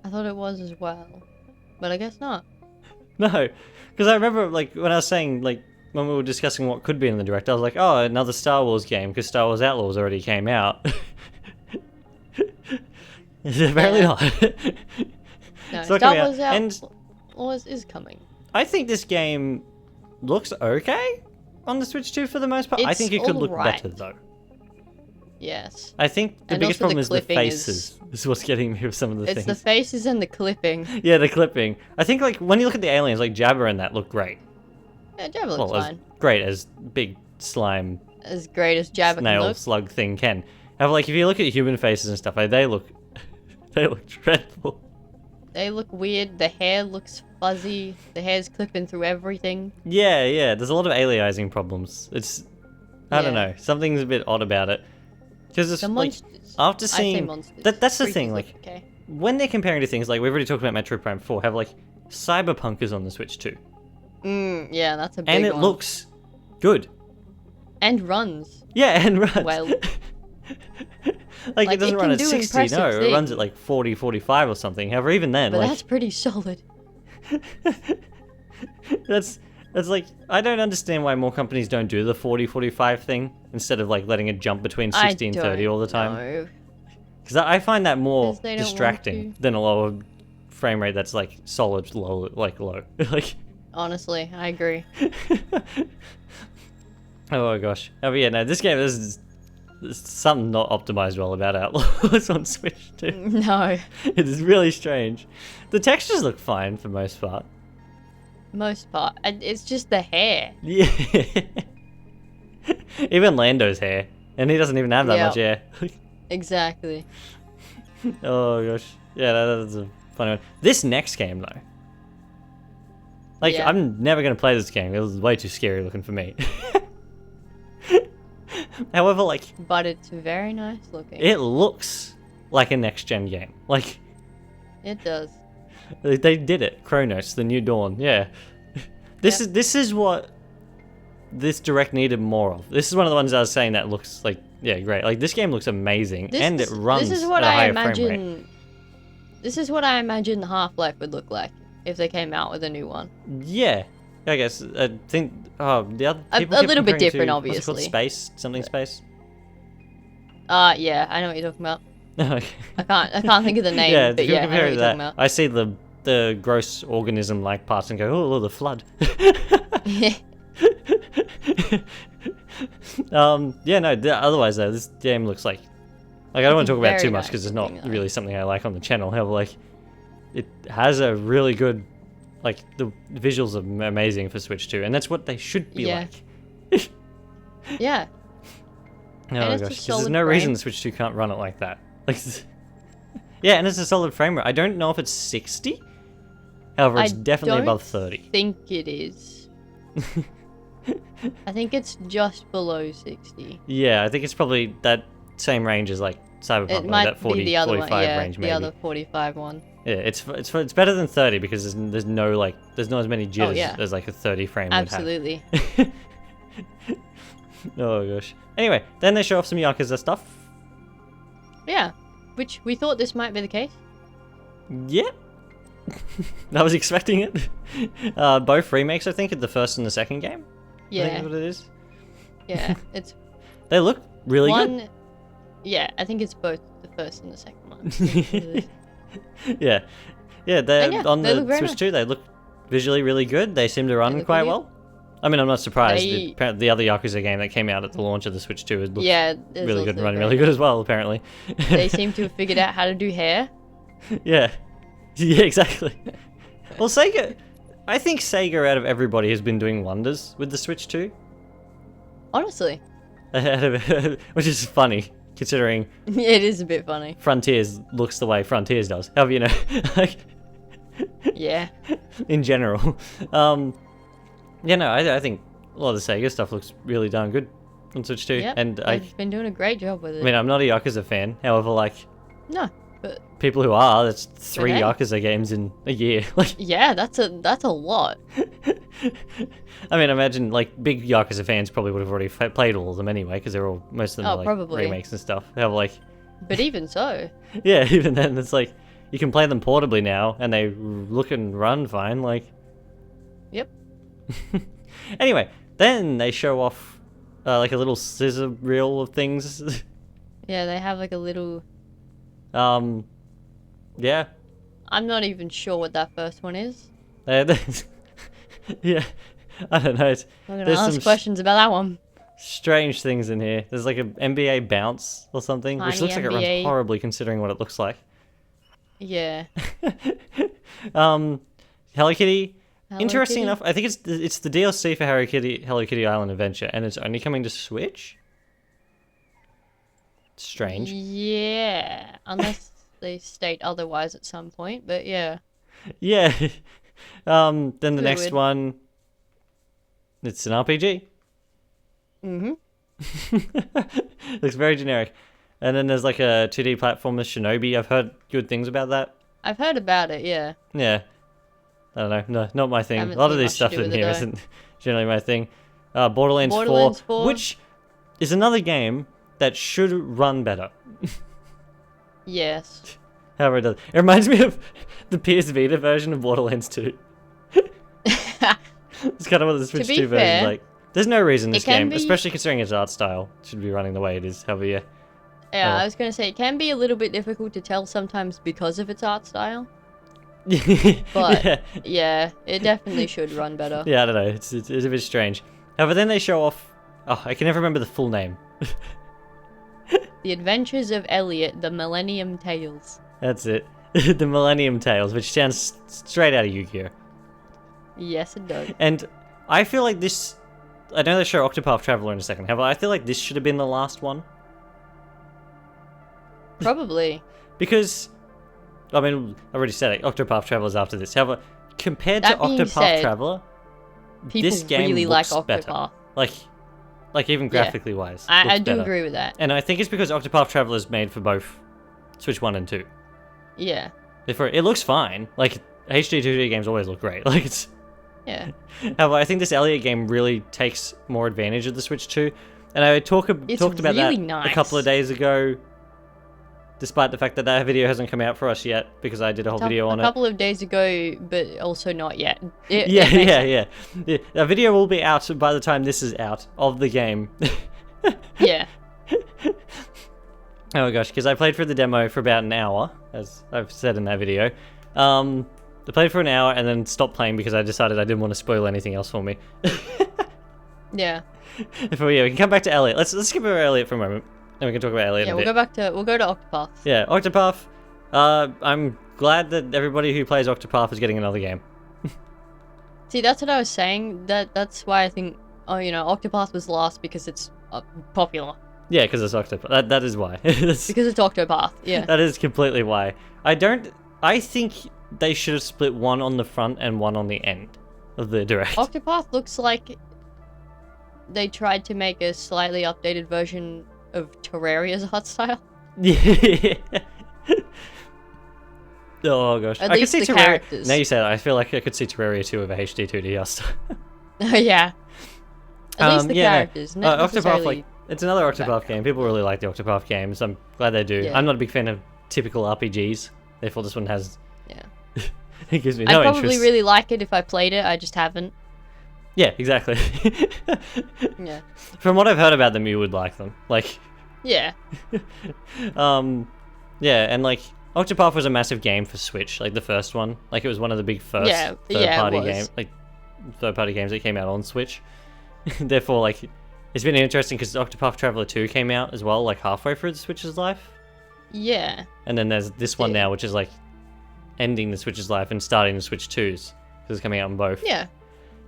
I thought it was as well. But I guess not. No, because I remember like when I was saying like when we were discussing what could be in the direct, I was like, oh, another Star Wars game because Star Wars Outlaws already came out. Apparently not. No, It's not Star coming out. Wars And Outlaws is coming. I think this game looks okay on the Switch 2 for the most part. I It's think it could look alright. better though. Yes. I think the And biggest also problem the is the clipping faces. This is what's getting me with some of the It's the things. faces and the clipping. Yeah, the clipping. I think like when you look at the aliens, like Jabba and that look great. Yeah, Jabba looks Well, as fine. great as big slime As great as Jabba can snail look. slug thing can. However, like if you look at human faces and stuff, like they look dreadful. They look weird. The hair looks fuzzy. The hair's clipping through everything. Yeah. There's a lot of aliasing problems. It's I don't Yeah. know. Something's a bit odd about it. Because it's The like monsters. after I say seeing monsters. that's the Creatures thing. look Like okay. when they're comparing to things like we've already talked about Metroid Prime 4, have like Cyberpunk is on the Switch too, Yeah, that's a big and it one. looks good. And runs. Yeah, and runs. Well. like Like, it doesn't it run can at do 60, no, impressive it runs at things. like 40, 45 or something. However, even then, But like that's pretty solid. that's like I don't understand why more companies don't do the 40, 45 thing instead of like letting it jump between 60 and 30 all the time. No. Because I find that more 'Cause they don't want distracting to. than a lower frame rate that's like solid low, like low. Like, Honestly, I agree. oh my gosh. Oh, but yeah, no, this game is there's something not optimized well about Outlaws on Switch too. No. It is really strange. The textures look fine for most part. Most part. And it's just the hair. Yeah. Even Lando's hair, and he doesn't even have that Yeah. much hair. Exactly. Oh gosh, yeah, that's a funny one. This next game though, like Yeah. I'm never gonna play this game. It was way too scary looking for me. However, like But it's very nice looking. it looks like a next gen game. Like It does. they did it. Chronos, the New Dawn. Yeah, this is what this direct needed more of. This is one of the ones I was saying that looks like great. Like this game looks amazing and it runs This is what at a I higher frame rate. imagine. This is what I imagine Half-Life would look like if they came out with a new one. Yeah, I guess I think the other A- people a kept little bit comparing to- different, what's it called? obviously. Space something space. Yeah, I know what you're talking about. Okay. I can't think of the name, Yeah, but people yeah, I know compare what it you're to talking that. about. I see the gross organism like parts and go, oh look, the flood. Yeah, no. Otherwise though, this game looks like I don't want to talk about it Very too much nice because it's not looking, though. really something I like on the channel. However, like it has a really good, like the visuals are amazing for Switch 2, and that's what they should be Yeah. like. Yeah. Oh And my it's a gosh, because there's solid no reason frame. the Switch 2 can't run it like that. Like, yeah, and it's a solid frame rate. I don't know if it's 60. However, it's definitely don't above 30. think it is. I think it's just below 60. Yeah, I think it's probably that same range as like Cyberpunk, It like might that 40, be the other 45 one, yeah, range maybe. the other 45 one. Yeah, it's better than 30 because there's no like there's not as many jitters yeah. as like a 30 frame Absolutely. would have. Oh gosh. Anyway, then they show off some Yakuza stuff. Yeah, which we thought this might be the case. Yeah. I was expecting it. Both remakes, I think, of the first and the second game. I think Yeah, is what it is. yeah, it's They look really one. Yeah, I think it's both the first and the second one. good. Yeah. Yeah, they're And yeah, on they the look very Switch nice. 2, they look visually really good. They seem to run look quite really well. I mean, I'm not surprised. They- Apparently the other Yakuza game that came out at the launch of the Switch 2 looked Yeah, it's really good and also running very really good nice. as well, apparently. They seem to have figured out how to do hair. Yeah. Yeah, exactly. Well, Sega... I think Sega, out of everybody, has been doing wonders with the Switch 2. Honestly, Which is funny, considering it is a bit funny. Frontiers looks the way Frontiers does. However, you know, like, Yeah, in general. Yeah, no, I think a lot of the Sega stuff looks really darn good on Switch 2. yep. And They've been doing a great job with it. I mean, I'm not a Yakuza fan. However, like, No, but people who are, that's 3 hey. Yakuza games in a year. Like, yeah, that's a lot. I mean, imagine, like, big Yakuza fans probably would have already played all of them anyway, because they're all, most of them Oh, are, like, probably. remakes and stuff. However, like, But even so, yeah, even then, it's like, you can play them portably now, and they look and run fine, like... yep. Anyway, then they show off, like, a little scissor reel of things. Yeah, they have like a little. Yeah. I'm not even sure what that first one is. Yeah, I don't know, it's, I'm gonna there's ask some questions about that one. strange things in here. There's like a NBA bounce or something, which Tiny looks like it runs NBA. horribly considering what it looks like. Yeah. Hello Kitty. Hello Interesting Kitty? enough, I think it's the DLC for Hello Kitty Island Adventure, and it's only coming to Switch. Strange. Yeah, unless they state otherwise at some point, but yeah. Yeah. Then the Bit next weird. one, it's an RPG. Mm-hmm. Looks very generic. And then there's like a 2D platformer, Shinobi. I've heard good things about that. I've heard about it, yeah. Yeah. I don't know. No, not my thing. Haven't A lot of seen this much to stuff do in with it, here though. isn't generally my thing. Borderlands, Borderlands 4, 4. which is another game that should run better. Yes. However it does. It reminds me of the PS Vita version of Borderlands 2. It's kind of what the Switch be 2 version is fair, like. There's no reason this can game, be- especially considering its art style, should be running the way it is. However, yeah. Yeah, Oh. I was gonna say it can be a little bit difficult to tell sometimes because of its art style. But yeah. yeah, it definitely should run better. Yeah, I don't know. It's a bit strange. However, then they show off... Oh, I can never remember the full name. The Adventures of Elliot, the Millennium Tales. That's it. The Millennium Tales, which sounds straight out of Yu-Gi-Oh! Yes, it does. And I feel like this... I know they show Octopath Traveler in a second. However, I feel like this should have been the last one. Probably. Because... I mean, I already said it. Octopath Traveler's after this. However, compared That to being Octopath said, Traveler, People this game really like looks better. Octopath. Like even Yeah. graphically wise. I looks do better. agree with that. And I think it's because Octopath Traveler is made for both Switch 1 and 2. Yeah. Therefore, it looks fine. Like, HD 2D games always look great. Like, it's... Yeah. However, I think this Elliot game really takes more advantage of the Switch 2. And I talked about really that nice. a couple of days ago, despite the fact that that video hasn't come out for us yet, because I did a whole video on a it. couple of days ago, but also not yet. Yeah, it makes yeah. A video will be out by the time this is out of the game. Yeah. Oh my gosh, because I played through the demo for about an hour, as I've said in that video. I played for an hour and then stopped playing because I decided I didn't want to spoil anything else for me. Yeah. But yeah, we can come back to Elliot. Let's skip over Elliot for a moment, and we can talk about Elliot Yeah, a we'll bit. go to Octopath. Yeah, Octopath. I'm glad that everybody who plays Octopath is getting another game. See, that's what I was saying. That's why I think Octopath was last because it's popular. Yeah, because it's Octopath. That is why. Because it's Octopath. Yeah. That is completely why. I think they should have split one on the front and one on the end of the direct. Octopath looks like they tried to make a slightly updated version of Terraria's art style. Yeah. Oh gosh. At I could least see the Terraria. characters. Now you say that, I feel like I could see Terraria 2 of a HD 2D art style. Yeah. At least the yeah, no. characters. Not Octopath, necessarily... it's another Octopath game. People really like the Octopath games. I'm glad they do. Yeah. I'm not a big fan of typical RPGs. Therefore, this one has. Yeah. It gives me no I'd probably interest. really like it if I played it. I just haven't. Yeah, exactly. Yeah. From what I've heard about them, you would like them. Like, Yeah. yeah, and like Octopath was a massive game for Switch, like the first one. Like it was one of the big first Yeah, third-party it was. games, like third-party games that came out on Switch. Therefore, like, it's been interesting because Octopath Traveler 2 came out as well, like halfway through the Switch's life. Yeah. And then there's this one Yeah. now, which is like ending the Switch's life and starting the Switch 2's because it's coming out on both. Yeah.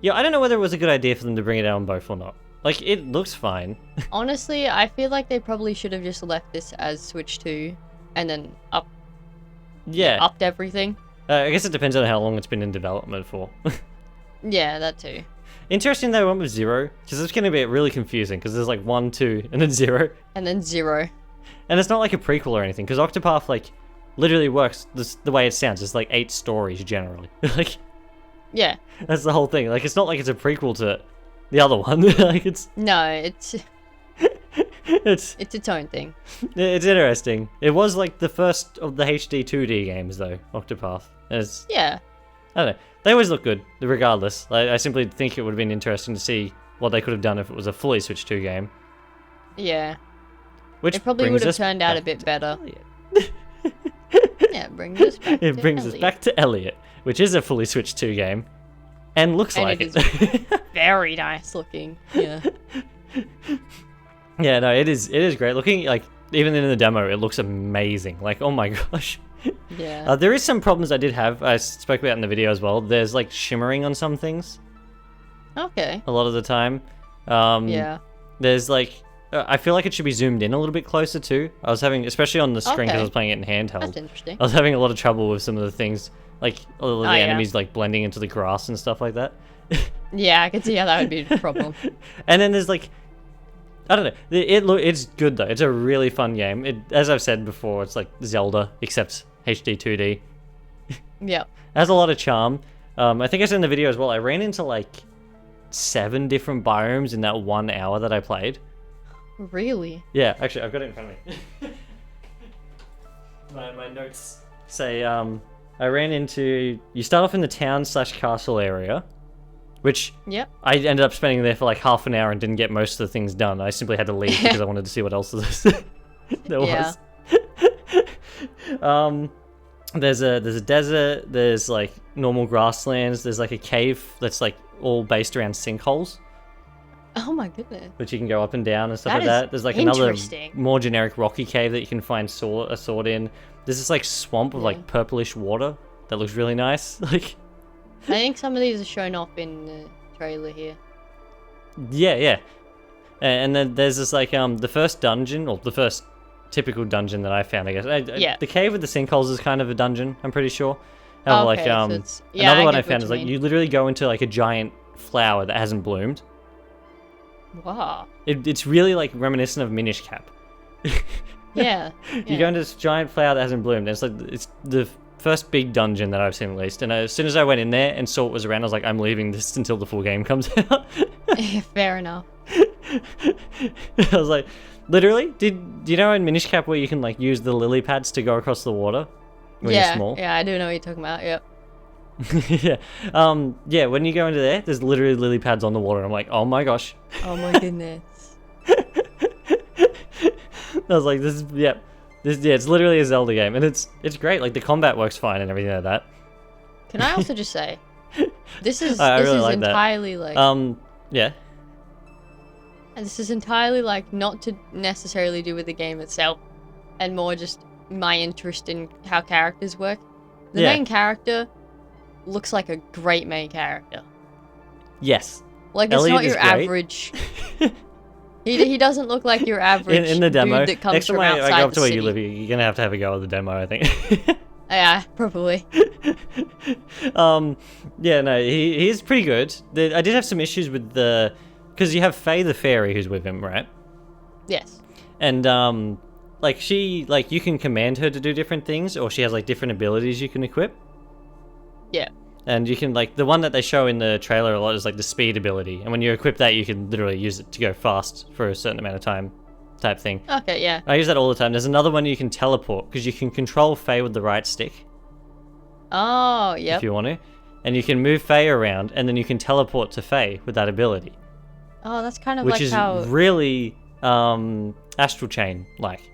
Yeah, I don't know whether it was a good idea for them to bring it out on both or not. Like, it looks fine. Honestly, I feel like they probably should have just left this as Switch 2 and then Yeah. upped everything. I guess it depends on how long it's been in development for. Yeah, that too. Interesting they went with 0, because it's going to be really confusing, because there's like 1, 2, and then 0. And then 0. And it's not like a prequel or anything, because Octopath, like, literally works the way it sounds. It's like 8 stories, generally. Like, Yeah. that's the whole thing. Like, it's not like it's a prequel to the other one. Like, it's its own thing. It's interesting. It was like the first of the HD 2D games, though, Octopath. And it's, Yeah. I don't know. They always look good, regardless. Like, I simply think it would have been interesting to see what they could have done if it was a fully Switch 2 game. Yeah. Which It probably brings would have us turned out a back bit to better. Elliot. Yeah, it brings us back It to brings us Elliot. back to Elliot, which is a fully Switch 2 game, and looks And like it it. Very nice looking. Yeah. Yeah, no, it is great looking. Like, even in the demo, it looks amazing. Like, oh my gosh. Yeah. There is some problems I did have. I spoke about in the video as well. There's like shimmering on some things Okay. a lot of the time. Yeah. There's like, I feel like it should be zoomed in a little bit closer too. I was having, especially on the screen because I Okay. was playing it in handheld. That's interesting. I was having a lot of trouble with some of the things, like all of the Oh, yeah. enemies like blending into the grass and stuff like that. Yeah, I can see how that would be a problem. And then there's like, I don't know. It's good though. It's a really fun game. As I've said before, it's like Zelda except HD 2D. Yeah. It has a lot of charm. I think I said in the video as well. I ran into like 7 different biomes in that 1 hour that I played. Really? Yeah, actually, I've got it in front of me. my notes say I ran into. You start off in the town/castle area, which Yep. I ended up spending there for like half an hour and didn't get most of the things done. I simply had to leave because I wanted to see what else there was. There's a desert. There's like normal grasslands. There's like a cave that's like all based around sinkholes, Oh my goodness. which you can go up and down and stuff That like is that. There's like another interesting. more generic rocky cave that you can find a sword in. There's this like swamp of Yeah. like purplish water that looks really nice. Like, I think some of these are shown off in the trailer here. yeah. And then there's this like the first dungeon, or the first typical dungeon that I found, I guess. Yeah. The cave with the sinkholes is kind of a dungeon, I'm pretty sure. Okay, Like so it's- yeah, another I one I get what found you is like mean. you literally go into like a giant flower that hasn't bloomed. Wow. It's really like reminiscent of Minish Cap. Yeah. You go into this giant flower that hasn't bloomed, and it's the first big dungeon that I've seen at least. And as soon as I went in there and saw what was around, I was like, I'm leaving this until the full game comes out. Fair enough. I was like, literally? Do you know in Minish Cap where you can like use the lily pads to go across the water when you're small? Yeah, I do know what you're talking about. Yep. Yeah. Yeah, when you go into there, there's literally lily pads on the water. I'm like, oh my gosh. Oh my goodness. I was like, it's literally a Zelda game, and it's great. Like the combat works fine and everything like that. Can I also just say, this is I this really is like that. entirely like Yeah. and this is entirely like not to necessarily do with the game itself, and more just my interest in how characters work. The Yeah. main character looks like a great main character. Yes. Like it's Elliot not is your great. average. He doesn't look like your average In the demo, dude that comes next from time I outside go up the to where city. you live, you're gonna have to go with the demo, I think. Yeah, probably. Yeah, no, he is pretty good. I did have some issues with because you have Faye the fairy who's with him, right? Yes. And like you can command her to do different things, or she has like different abilities you can equip. Yeah. And you can, like, the one that they show in the trailer a lot is, like, the speed ability. And when you equip that, you can literally use it to go fast for a certain amount of time type thing. Okay, yeah. I use that all the time. There's another one you can teleport, because you can control Faye with the right stick. Oh, yep. If you want to. And you can move Faye around, and then you can teleport to Faye with that ability. Oh, that's kind of which like is how... really Astral Chain-like.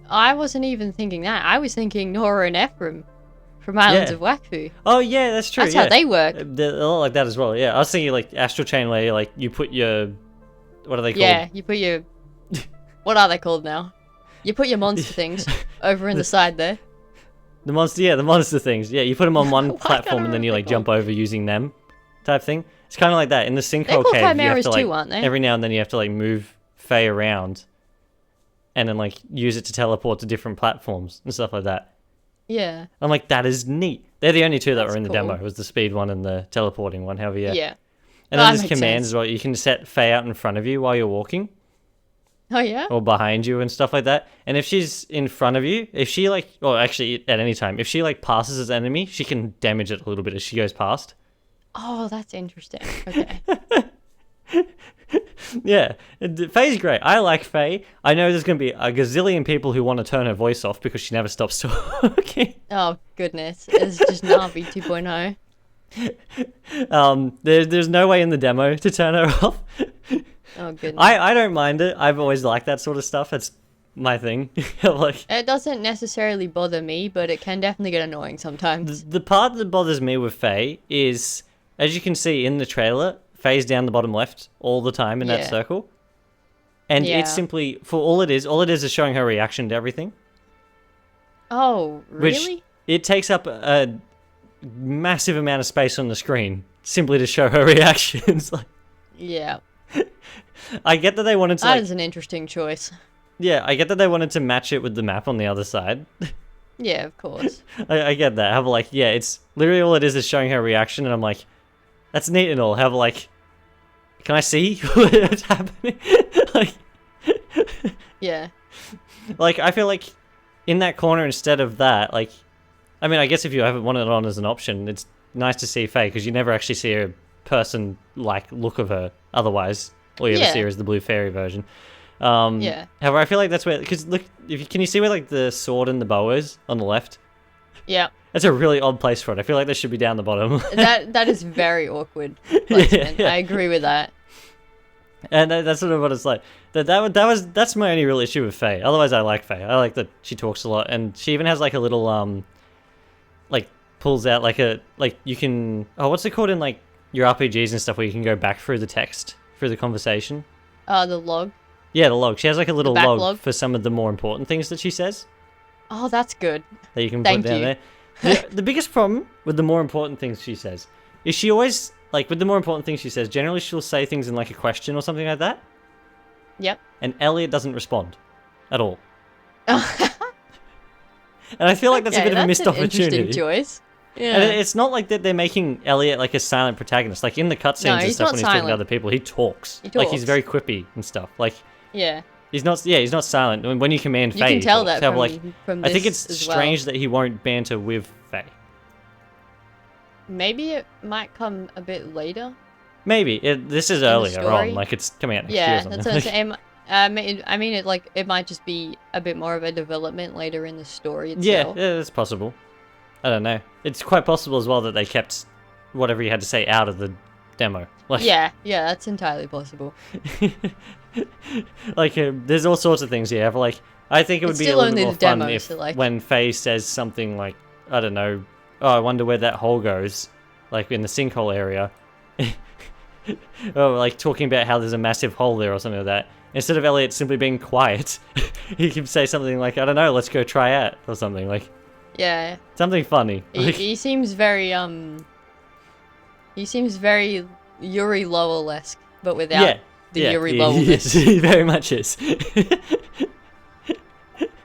I wasn't even thinking that. I was thinking Nora and Ephraim from Islands of Wakfu. Oh, yeah, that's true. That's how they work. They're a lot like that as well, yeah. I was thinking, like, Astral Chain where, like, you put your... What are they called? Yeah, you put your... What are they called now? You put your monster things over in the side there. The monster things. Yeah, you put them on one Why platform can't I and then you, like, remember? jump over using them type thing. It's kind of like that. In the They're sinkhole called cave, you have chimeras to, like, too, aren't they? every now and then you have to, like, move Faye around and then, like, use it to teleport to different platforms and stuff like that. Yeah. I'm like, that is neat. They're the only two that That's were in the cool. demo. It was the speed one and the teleporting one, however, yeah. Yeah. And Oh, then that there's makes commands sense. as well. You can set Faye out in front of you while you're walking Oh, yeah? or behind you and stuff like that. And if she's in front of you, if she, like, or actually at any time, if she, like, passes as enemy, she can damage it a little bit as she goes past. Oh, that's interesting. Okay. Yeah, Faye's great. I like Faye. I know there's going to be a gazillion people who want to turn her voice off because she never stops talking. Oh, goodness. It's just Navi 2.0. There's no way in the demo to turn her off. Oh, goodness. I don't mind it. I've always liked that sort of stuff. It's my thing. Like, It doesn't necessarily bother me, but it can definitely get annoying sometimes. the part that bothers me with Faye is, as you can see in the trailer, Faye's down the bottom left all the time in that Yeah. circle. And Yeah. it's simply, for all it is showing her reaction to everything. Oh, really? Which, it takes up a massive amount of space on the screen simply to show her reactions. Like, Yeah. I get that they wanted to, That like, is an interesting choice. yeah, I get that they wanted to match it with the map on the other side. Yeah, of course. I get that. However, like, yeah, it's literally all it is showing her reaction, and I'm like, that's neat and all. However, like, can I see what's happening? like, Yeah. like, I feel like in that corner instead of that, like, I mean, I guess if you haven't wanted it on as an option, it's nice to see Faye because you never actually see a person-like look of her otherwise. All you ever Yeah. see her is the blue fairy version. Yeah. However, I feel like that's where, because look, can you see where, like, the sword and the bow is on the left? Yeah. That's a really odd place for it. I feel like they should be down the bottom. That is very awkward placement. Yeah. I agree with that. And that's sort of what it's like. That's my only real issue with Faye. Otherwise, I like Faye. I like that she talks a lot, and she even has like a little like pulls out like you can, what's it called in like your RPGs and stuff where you can go back through the text through the conversation. The log. Yeah, the log. She has like a little backlog. log for some of the more important things that she says Oh, that's good. that you can Thank put down you. there. The biggest problem with the more important things she says is she always, like, with the more important things she says, generally she'll say things in like a question or something like that, Yep. and Elliot doesn't respond at all. And I feel like that's a bit of a missed An interesting opportunity. choice. Yeah. And it's not like that they're making Elliot like a silent protagonist. Like in the cutscenes No, and he's stuff not when he's talking to silent. other people, he talks. He Like he's talks. very quippy and stuff. Like Yeah. he's not silent. When you command You Faye, can he tell talks. that However, from I think this it's as well. strange that he won't banter with Faye. Maybe it might come a bit later. Maybe this is the earlier story? on, like it's coming out next year. Yeah, Or something. that's what I'm saying. I mean, it might just be a bit more of a development later in the story yeah, itself. that's possible. I don't know. It's quite possible as well that they kept whatever you had to say out of the demo. Like, Yeah, that's entirely possible. like there's all sorts of things here. But like, I think it would It's be a still little only bit more the fun demo, if so, like- when Faye says something like, I don't know, oh, I wonder where that hole goes, like in the sinkhole area. Or like talking about how there's a massive hole there or something like that. Instead of Elliot simply being quiet, he can say something like, I don't know, let's go try out or something, like Yeah, something funny. Like, he seems very Yuri Lowell-esque, but without yeah, the yeah, Yuri he Lowell-ness. is. He very much is.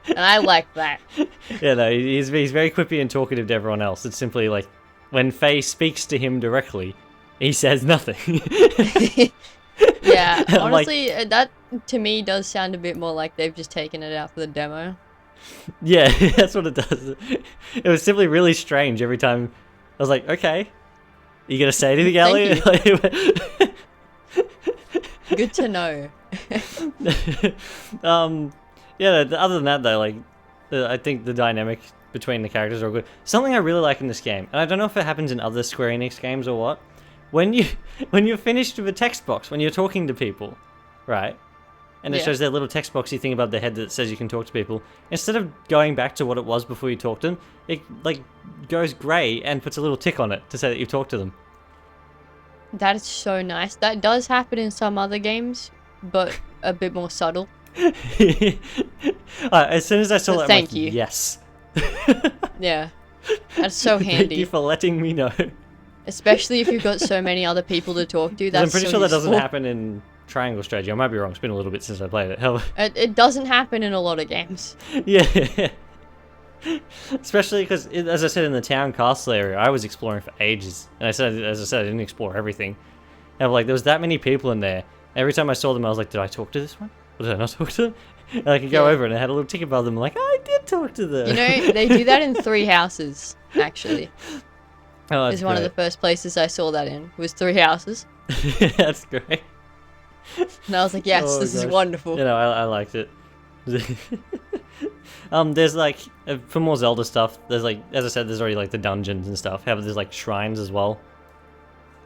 And I like that. Yeah, no, he's very quippy and talkative to everyone else. It's simply like when Faye speaks to him directly, he says nothing. Yeah, Like- honestly, that to me does sound a bit more like they've just taken it out for the demo. Yeah, that's what it does. It was simply really strange every time was like, okay. You gonna say anything, Elliot? Good to know. Yeah. Other than that, though, like, I think the dynamic between the characters are good. Something I really like in this game, and I don't know if it happens in other Square Enix games or what. When you're finished with a text box, when you're talking to people, right? And it shows their little text boxy thing above their head that says you can talk to people. Instead of going back to what it was before you talked to them, it like goes grey and puts a little tick on it to say that you talked to them. That is so nice. That does happen in some other games, but a bit more subtle. As soon as I saw that, I'm thank like, you. Yes. Yeah. That's so handy. Thank you for letting me know. Especially if you've got so many other people to talk to. That's I'm pretty so sure that doesn't useful. happen in Triangle Strategy. I might be wrong. It's been a little bit since I played it. Hell. It doesn't happen in a lot of games. Yeah. Especially because, as I said, in the town castle area, I was exploring for ages. And as I said, I didn't explore everything. And like, there was that many people in there. Every time I saw them, I was like, did I talk to this one? Or did I not talk to them? And I could go over and I had a little tick above them. I'm like, I did talk to them. You know, they do that in 3 houses, actually. Oh, It's one of the first places I saw that in, was 3 houses. That's great. And I was like, yes, this is wonderful. You know, I liked it. There's like, for more Zelda stuff, there's like, as I said, there's already like the dungeons and stuff. There's like shrines as well.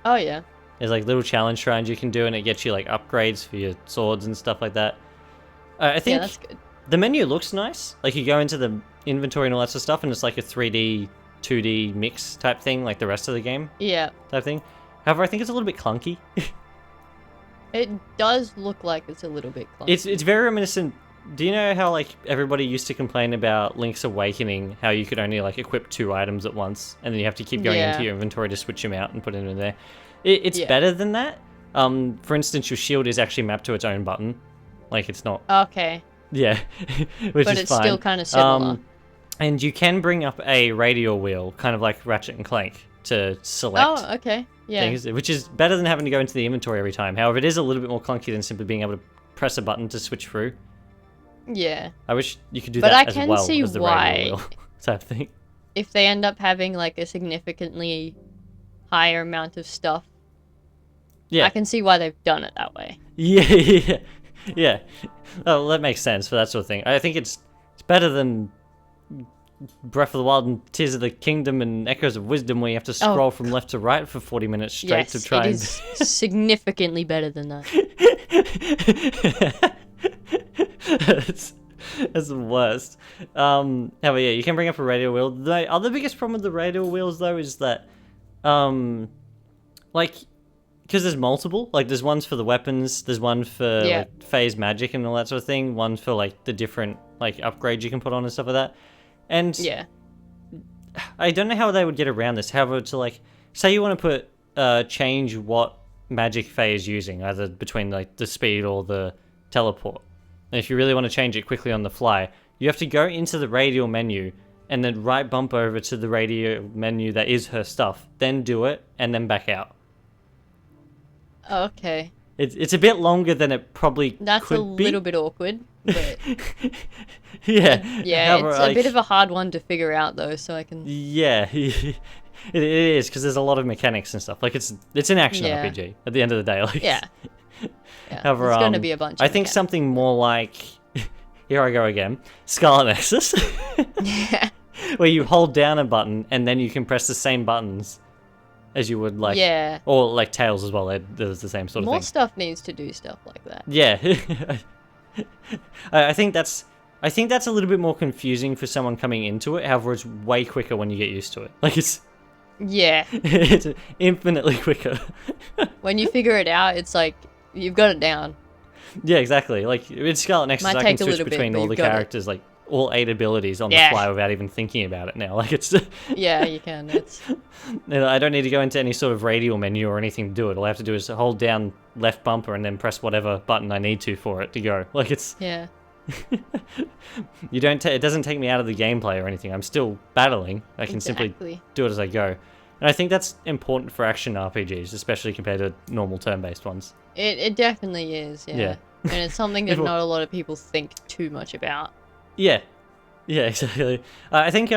Oh, yeah. There's like little challenge shrines you can do, and it gets you like upgrades for your swords and stuff like that. I think that's good. The menu looks nice. Like, you go into the inventory and all that sort of stuff, and it's like a 3D, 2D mix type thing, like the rest of the game. Yeah. Type thing. However, I think it's a little bit clunky. It does look like it's a little bit clunky. It's very reminiscent. Do you know how like everybody used to complain about Link's Awakening, how you could only like equip 2 items at once, and then you have to keep going into your inventory to switch them out and put them in there? It's better than that. For instance, your shield is actually mapped to its own button. Like, it's not... Okay. Yeah, which but is it's fine. still kind of similar. And you can bring up a radial wheel, kind of like Ratchet and Clank, to select okay. Yeah. things, which is better than having to go into the inventory every time. However, it is a little bit more clunky than simply being able to press a button to switch through. Yeah. I wish you could do But that I as can well see as the why, radial wheel type thing. if they end up having like a significantly higher amount of stuff, Yeah. I can see why they've done it that way. Yeah. Oh, well, that makes sense for that sort of thing. I think it's better than Breath of the Wild and Tears of the Kingdom and Echoes of Wisdom, where you have to scroll from left to right for 40 minutes straight to try it is significantly better than that. That's the worst. However, yeah, you can bring up a radial wheel. The other biggest problem with the radial wheels, though, is that, like, because there's multiple. Like, there's ones for the weapons, there's one for like, phase magic and all that sort of thing. One for like the different like upgrades you can put on and stuff like that. And I don't know how they would get around this. However, to like, say you want to put change what magic Faye is using, either between like the speed or the teleport. And if you really want to change it quickly on the fly, you have to go into the radial menu and then right bump over to the radial menu that is her stuff, then do it, and then back out. Okay. It's a bit longer than it probably could be. That's a little bit awkward, but... Yeah. However, it's a bit of a hard one to figure out, though, so I can... Yeah, it is, because there's a lot of mechanics and stuff. Like, it's an action RPG, at the end of the day. Like, yeah. However, there's going to be a bunch of I think something more like... Here I go again. Scarlet Nexus. Yeah. Where you hold down a button, and then you can press the same buttons as you would, like... Yeah. Or, like, Tails as well. There's the same sort of thing. More stuff needs to do stuff like that. Yeah. I think that's a little bit more confusing for someone coming into it. However, it's way quicker when you get used to it. Like, it's... Yeah. It's infinitely quicker. When you figure it out, it's like, you've got it down. Yeah, exactly. Like, in Scarlet Nexus, I can switch between all the characters, like, all 8 abilities on the fly without even thinking about it now. Like, it's... Yeah, you can. It's... I don't need to go into any sort of radial menu or anything to do it. All I have to do is hold down left bumper and then press whatever button I need to for it to go. Like, it's... Yeah. It doesn't take me out of the gameplay or anything. I'm still battling. I can simply do it as I go. And I think that's important for action RPGs, especially compared to normal turn-based ones. It definitely is, yeah. And it's something that not a lot of people think too much about. Yeah, exactly. I think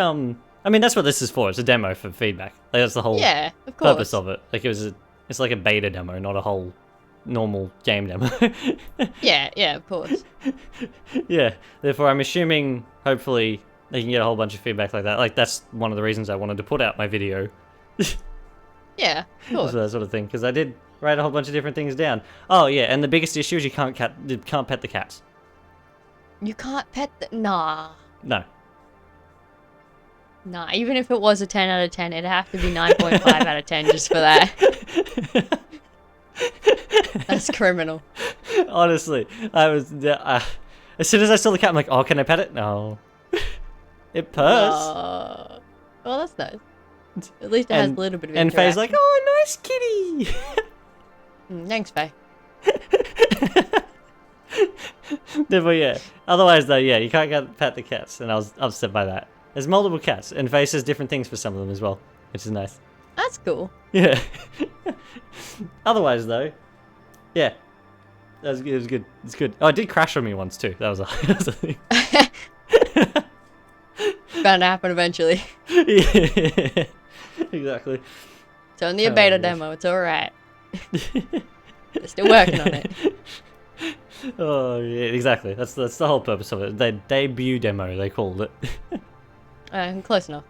I mean, that's what this is for. It's a demo for feedback. Like, that's the whole of course. purpose of it. Like, it's like a beta demo, not a whole normal game demo. Yeah, of course. Yeah. Therefore, I'm assuming, hopefully, they can get a whole bunch of feedback like that. Like, that's one of the reasons I wanted to put out my video. Yeah, of course. So that sort of thing, because I did write a whole bunch of different things down. Oh yeah, and the biggest issue is you can't pet the cats. You can't pet the... Nah. No. Nah, even if it was a 10 out of 10, it'd have to be 9.5 out of 10 just for that. That's criminal. Honestly, I was... as soon as I saw the cat, I'm like, oh, can I pet it? No. It purrs. Well, that's nice. At least it has a little bit of And interaction. Faye's like, oh, nice kitty. Thanks, Faye. But yeah, otherwise though, yeah, you can't pet the cats, and I was upset by that. There's multiple cats, and Faye says different things for some of them as well, which is nice. That's cool. Yeah. Otherwise though, yeah, it was good. It's good. Oh, it did crash on me once too. That was a thing. Bound to happen eventually. Yeah, exactly. It's only a beta demo. It's alright. They're still working on it. Oh yeah, exactly. That's the whole purpose of it. Their debut demo, they called it. Close enough.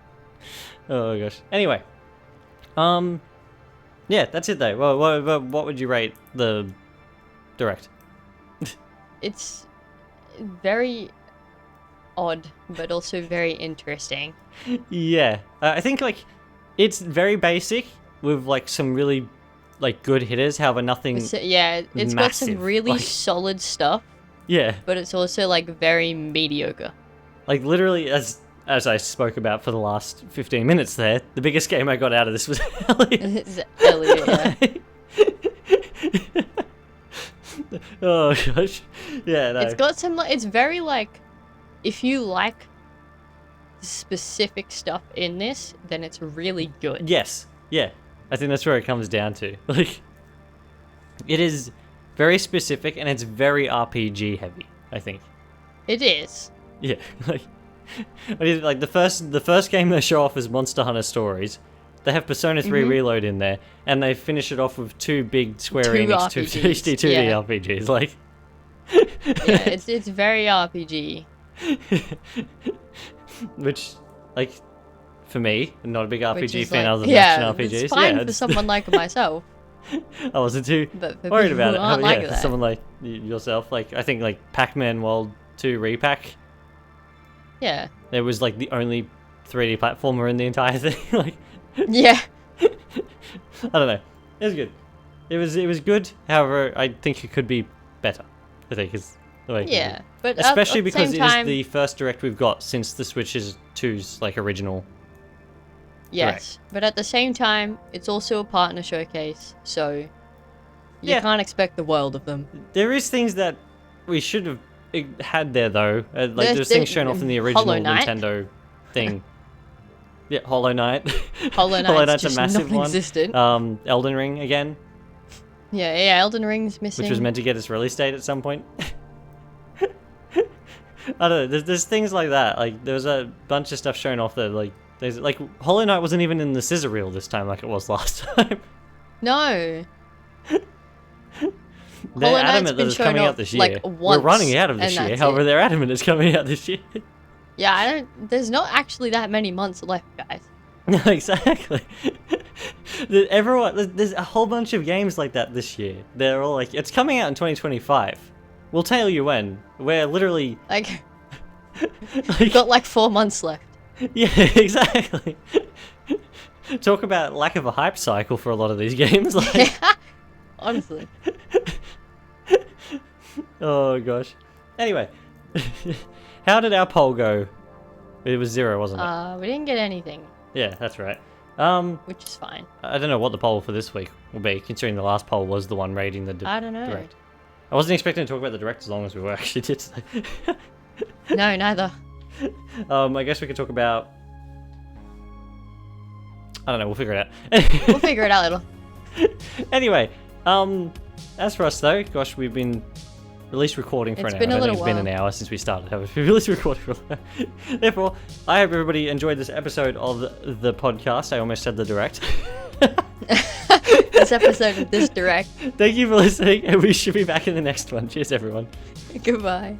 Oh gosh. Anyway, yeah, that's it though. Well, what would you rate the Direct? It's very odd, but also very interesting. Yeah, I think like it's very basic with like some really like good hitters. However, nothing. It's got massive, some really like... solid stuff. Yeah, but it's also like very mediocre. Like literally, as I spoke about for the last 15 minutes there, the biggest game I got out of this was Elliot. It's Elliot, yeah. Oh gosh, yeah. No. It's got some. It's very like, if you like specific stuff in this, then it's really good. Yes, yeah. I think that's where it comes down to. Like, it is very specific and it's very RPG heavy, I think. It is. Yeah, like the first game they show off is Monster Hunter Stories. They have Persona 3 Reload in there, and they finish it off with two big Square Enix 2D RPGs. Like, yeah, it's very RPG. Which, like, for me, I'm not a big RPG fan like, other than action RPGs. It's fine for someone like myself. I wasn't too worried about it. Yeah, for someone like yourself, like I think like Pac-Man World 2 Repack. Yeah. It was like the only 3D platformer in the entire thing. Like, yeah. I don't know. It was good. It was good. However, I think it could be better. I think is the way. Yeah, but especially because it is the first Direct we've got since the Switch 2's like original. Yes, Direct. But at the same time, it's also a partner showcase, so you can't expect the world of them. There is things that we should have had there though. Like there's things shown off in the original Nintendo thing. Yeah, Hollow Knight. Hollow Knight's a massive one. Elden Ring again. Yeah, Elden Ring's missing. Which was meant to get its release date at some point. I don't know. There's things like that. Like there was a bunch of stuff shown off there. Like there's like Hollow Knight wasn't even in the scissor reel this time, like it was last time. No. They're adamant that it's coming out this year. Like, we're running out of this year. However, they're adamant it's coming out this year. Yeah, there's not actually that many months left, guys. No, exactly. There's a whole bunch of games like that this year. They're all like, it's coming out in 2025. We'll tell you when. We're literally... Like, we've got like 4 months left. Yeah, exactly. Talk about lack of a hype cycle for a lot of these games. Like... Honestly. Oh, gosh. Anyway. How did our poll go? It was 0, wasn't it? We didn't get anything. Yeah, that's right. Which is fine. I don't know what the poll for this week will be, considering the last poll was the one rating the I don't know. Direct. I wasn't expecting to talk about the Direct as long as we were actually did today. No, neither. I guess we could talk about... I don't know, we'll figure it out. We'll figure it out later. Anyway, as for us though, gosh, we've been released recording for It's an been hour. a I don't little think it's been while. an hour since we started. We released recording for Therefore, I hope everybody enjoyed this episode of the podcast. I almost said the direct. This episode of this direct. Thank you for listening, and we should be back in the next one. Cheers, everyone. Goodbye.